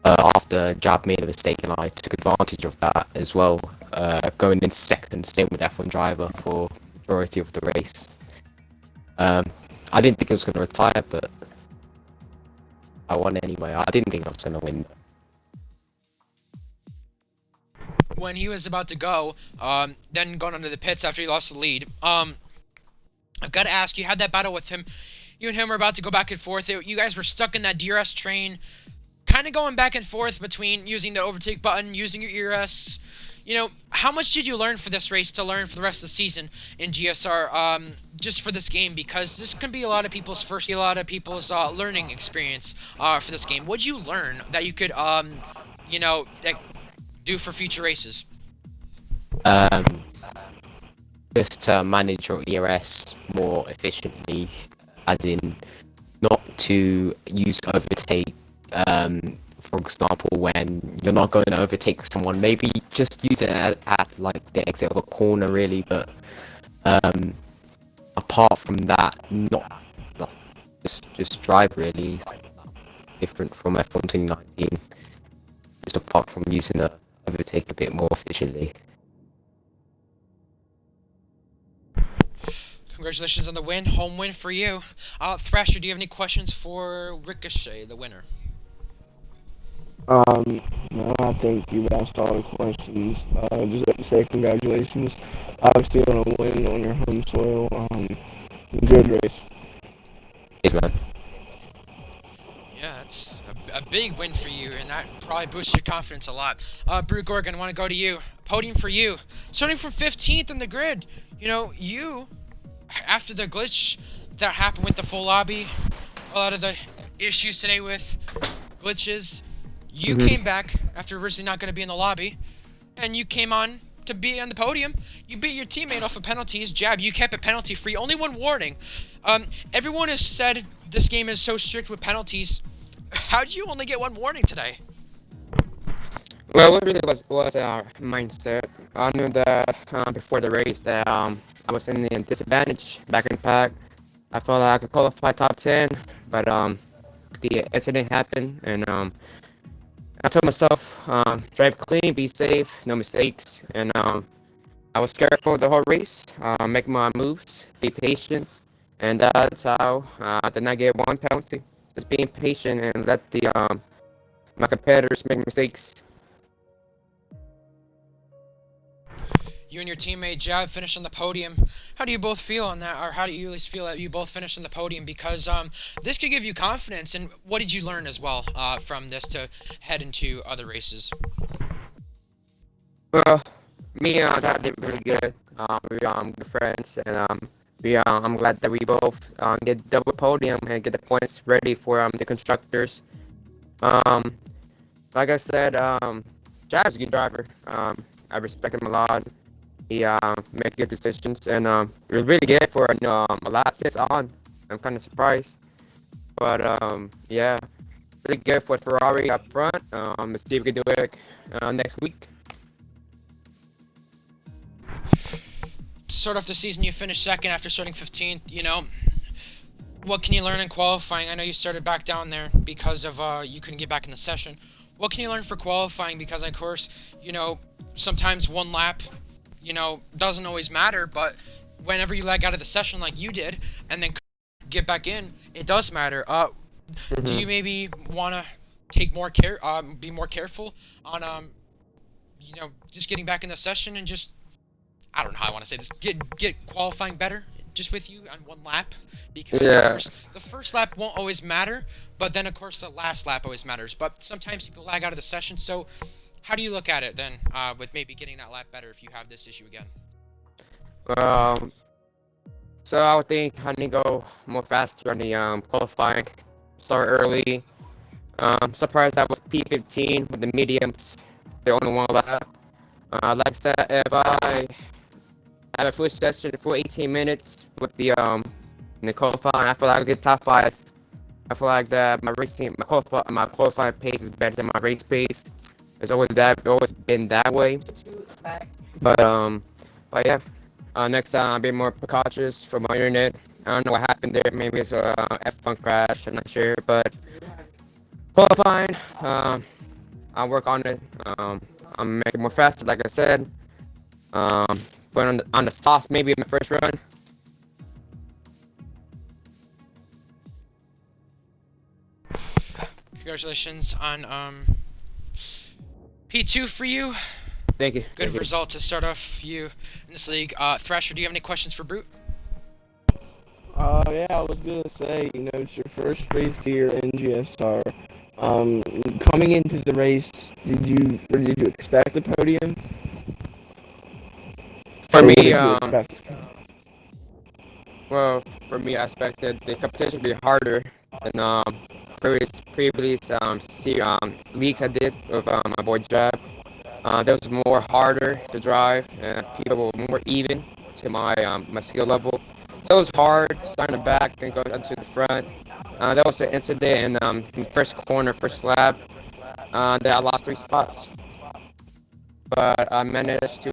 after Jab made a mistake and I took advantage of that as well, going in second, staying with F1 driver for the majority of the race. I didn't think I was gonna retire, but I won anyway. I didn't think I was gonna win. When he was about to go, then going under the pits after he lost the lead, I've got to ask, you had that battle with him. You and him were about to go back and forth. You guys were stuck in that DRS train, kind of going back and forth between using the overtake button, using your ERS. You know, how much did you learn for this race to learn for the rest of the season in GSR, just for this game? Because this can be a lot of people's learning experience for this game. What'd you learn that you could, you know, that do for future races? Just to manage your ERS more efficiently, as in not to use overtake. For example, when you're not going to overtake someone, maybe just use it at like the exit of a corner, really. But apart from that, not just drive really. It's different from F1 2019. Just apart from using the overtake a bit more efficiently. Congratulations on the win. Home win for you. Thrasher, do you have any questions for Ricochet, the winner? No, I think you asked all the questions. Just like to say congratulations. Obviously on a win on your home soil. Good race. Cheers, man. Yeah, that's a big win for you, and that probably boosts your confidence a lot. Brew Gorgon, I want to go to you. Podium for you. Starting from 15th in the grid. You know, you, after the glitch that happened with the full lobby, a lot of the issues today with glitches, you came back after originally not going to be in the lobby, and you came on to be on the podium. You beat your teammate off of penalties. Jab, you kept it penalty free. Only one warning. Everyone has said this game is so strict with penalties. How'd you only get one warning today? Well, what really was our mindset. I knew that before the race that I was in the disadvantage back in pack. I felt like I could qualify top 10, but the incident happened, and I told myself, drive clean, be safe, no mistakes, and I was careful the whole race, make my moves, be patient, and that's how I did not get one penalty. Just being patient and let the my competitors make mistakes. You and your teammate Jab finished on the podium. How do you both feel on that, or how do you at least feel that you both finished on the podium? Because this could give you confidence. And what did you learn as well from this to head into other races? Well, me and that did really good. We good friends, and I'm glad that we both get double podium and get the points ready for the constructors. Um, like I said, Jazz is a good driver. I respect him a lot. He make good decisions, and it was really good for a lot since on. I'm kind of surprised, but yeah, really good for Ferrari up front. Let's see if we can do it next week. To start off the season, you finished second after starting 15th. You know, what can you learn in qualifying? I know you started back down there because of you couldn't get back in the session. What can you learn for qualifying? Because of course, you know, sometimes one lap, you know, doesn't always matter, but whenever you lag out of the session like you did, and then get back in, it does matter. Do you maybe want to take more care, be more careful on, you know, just getting back in the session and just, I don't know how I want to say this, get qualifying better just with you on one lap? Because of Yeah. course the first lap won't always matter, but then of course the last lap always matters. But sometimes people lag out of the session, so how do you look at it then, with maybe getting that lap better if you have this issue again? Um, so I would think I need to go more faster on the qualifying. Start early. Surprised I was P15 with the mediums. The only one lap. Like I said, if I have a full session for 18 minutes with the in the qualifying, I feel like I get top 5. I feel like that my qualifying pace is better than my race pace. It's always been that way. But yeah. Next time I'll be more precautious for my internet. I don't know what happened there. Maybe it's a F1 crash. I'm not sure, but qualifying. I'll work on it. I'm making more faster, like I said. Put on the sauce maybe in the first run. Congratulations on P2 for you. Thank you. Good Thank you. result to start off you in this league. Thrasher, do you have any questions for Brute? Yeah, I was gonna say, you know, it's your first race here in GSR. Coming into the race, did you expect the podium? For Or what me, did you expect? well, for me, I expected the competition to be harder than previous leagues I did with my boy Jab. That was more harder to drive, and people were more even to my skill level. So it was hard starting the back and going up to the front. That was an incident in the first corner, first lap, that I lost 3 spots. But I managed to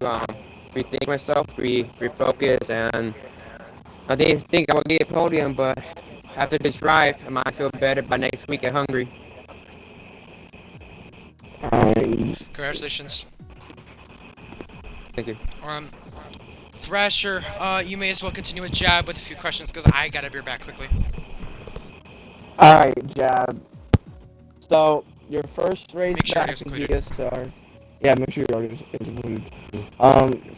rethink myself, refocus, and I didn't think I would get a podium, but after this drive, I might feel better by next week at Hungary. Congratulations. Thank you. Thrasher, you may as well continue with Jab with a few questions because I gotta be back quickly. Alright, Jab. So, your first race Make sure back it's in included. GSR. Yeah, make sure your audio is included.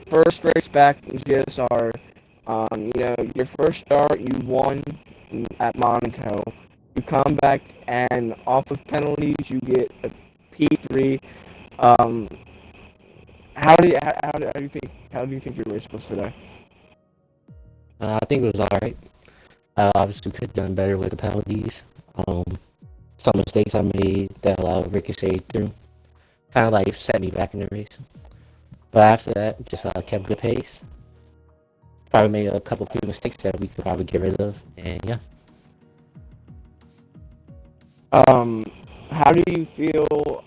First race back in GSR. You know, your first start, you won at Monaco. You come back and off of penalties, you get a P3. Um, how do you think your race was today? I think it was alright. Obviously, could have done better with the penalties. Some mistakes I made that allowed Ricochet through. Kind of like set me back in the race. But after that, just kept good pace. Probably made a few mistakes that we could probably get rid of. And yeah. How do you feel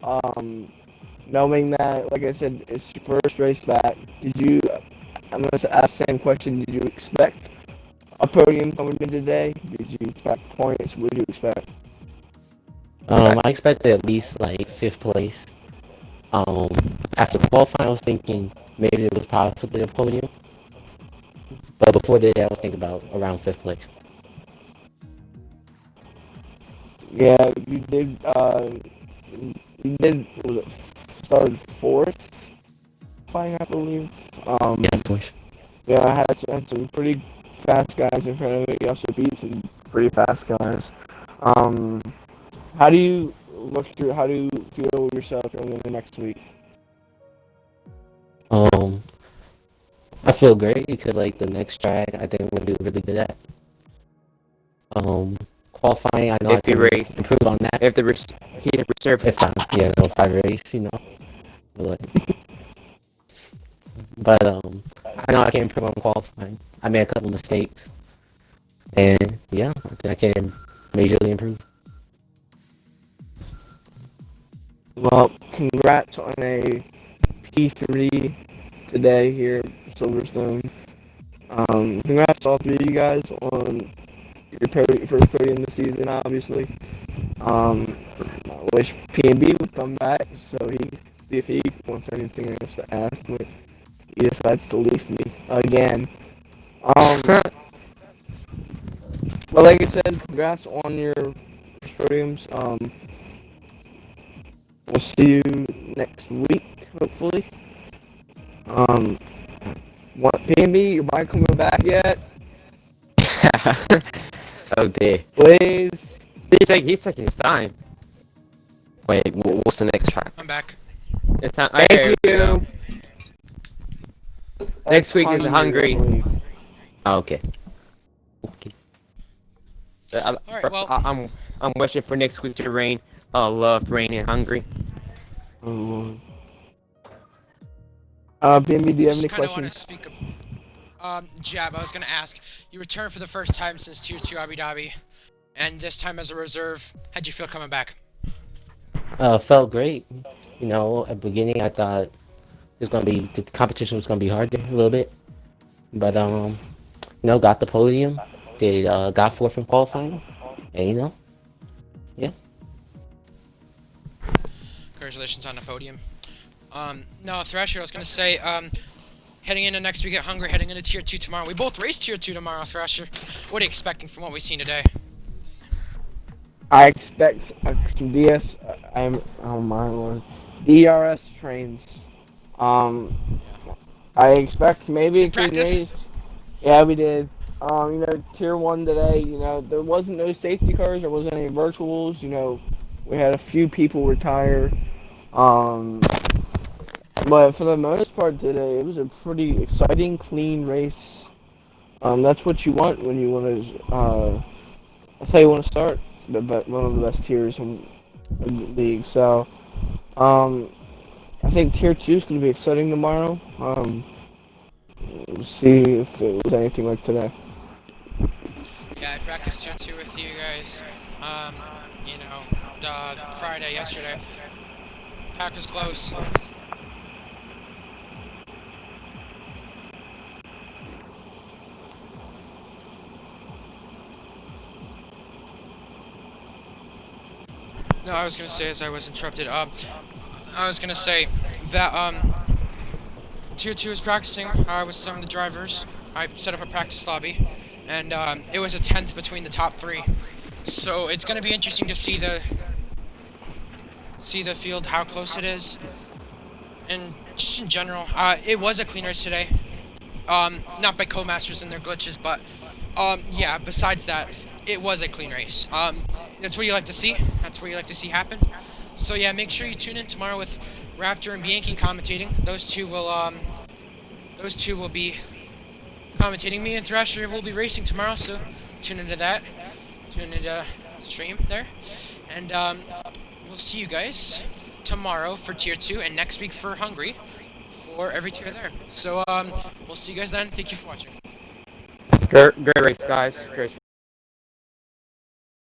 knowing that, like I said, it's your first race back? I'm going to ask the same question, did you expect a podium coming in today? Did you expect points? What did you expect? I expected at least like fifth place. Um, After qualifying, I was thinking maybe it was possibly a podium, but before that, I was thinking about around fifth place. Yeah, you did, was it started fourth, I believe. Yeah, of course. Yeah, I had some pretty fast guys in front of me. You also beat some pretty fast guys. Um, how do you feel yourself going into next week? Um, I feel great because like the next track, I think I'm gonna do really good at. Um, Qualifying, I know I If you can race, improve on that if the he's a reserve. if I race, but, I know I can improve on qualifying. I made a couple mistakes, and yeah, I think I can majorly improve. Well, congrats on a P3 today here at Silverstone. Congrats to all three of you guys on your first podium this season, obviously. I wish P&B would come back so he see if he wants anything else to ask, but he decides to leave me again. But like I said, congrats on your first podiums. We'll see you next week, hopefully. Um, P&B, your mic coming back yet? Oh dear. Please. He's taking his time. Wait, what's the next track? I'm back. It's not. Thank There we go. you. Next That's week is Hungary. I believe. Oh, okay. Okay. All right. Well, I'm wishing for next week to rain. I love rain in Hungary. Oh, Lord. P&B, do you have just any kind of want to questions? speak of. Jab, I was gonna ask. You returned for the first time since Tier 2 Abu Dhabi, and this time as a reserve. How'd you feel coming back? Felt great. At the beginning I thought the competition was gonna be harder a little bit, but got the podium. They got fourth in qualifying, and yeah. Congratulations on the podium. No, Thrasher, I was gonna say, heading into next week at Hungary, heading into Tier 2 tomorrow. We both race Tier 2 tomorrow, Thrasher. What are you expecting from what we've seen today? I expect some my Lord, DRS trains. I expect maybe a clean Practice? race. Yeah, we did. Tier 1 today, there wasn't no safety cars, there wasn't any virtuals, we had a few people retire. But for the most part today, it was a pretty exciting, clean race. That's what you want when you want to, that's how you want to start one of the best tiers in the league. So, I think Tier 2 is going to be exciting tomorrow. We'll see if it was anything like today. Yeah, I practiced Tier 2 with you guys, Friday, yesterday. Pack was close. No, I was gonna say as I was interrupted. I was gonna say that Tier 2 was practicing with some of the drivers. I set up a practice lobby, and it was a 10th between the top three. So it's gonna be interesting to see the field, how close it is, and just in general. It was a clean race today. Not by co-masters and their glitches, but yeah. Besides that, it was a clean race. That's what you like to see. That's what you like to see happen. So yeah, make sure you tune in tomorrow with Raptor and Bianchi commentating. Those two will be commentating. Me and Thrasher will be racing tomorrow, so tune into that. Tune into the stream there, and we'll see you guys tomorrow for Tier 2 and next week for Hungary for every tier there. So we'll see you guys then. Thank you for watching. Great race, guys. Great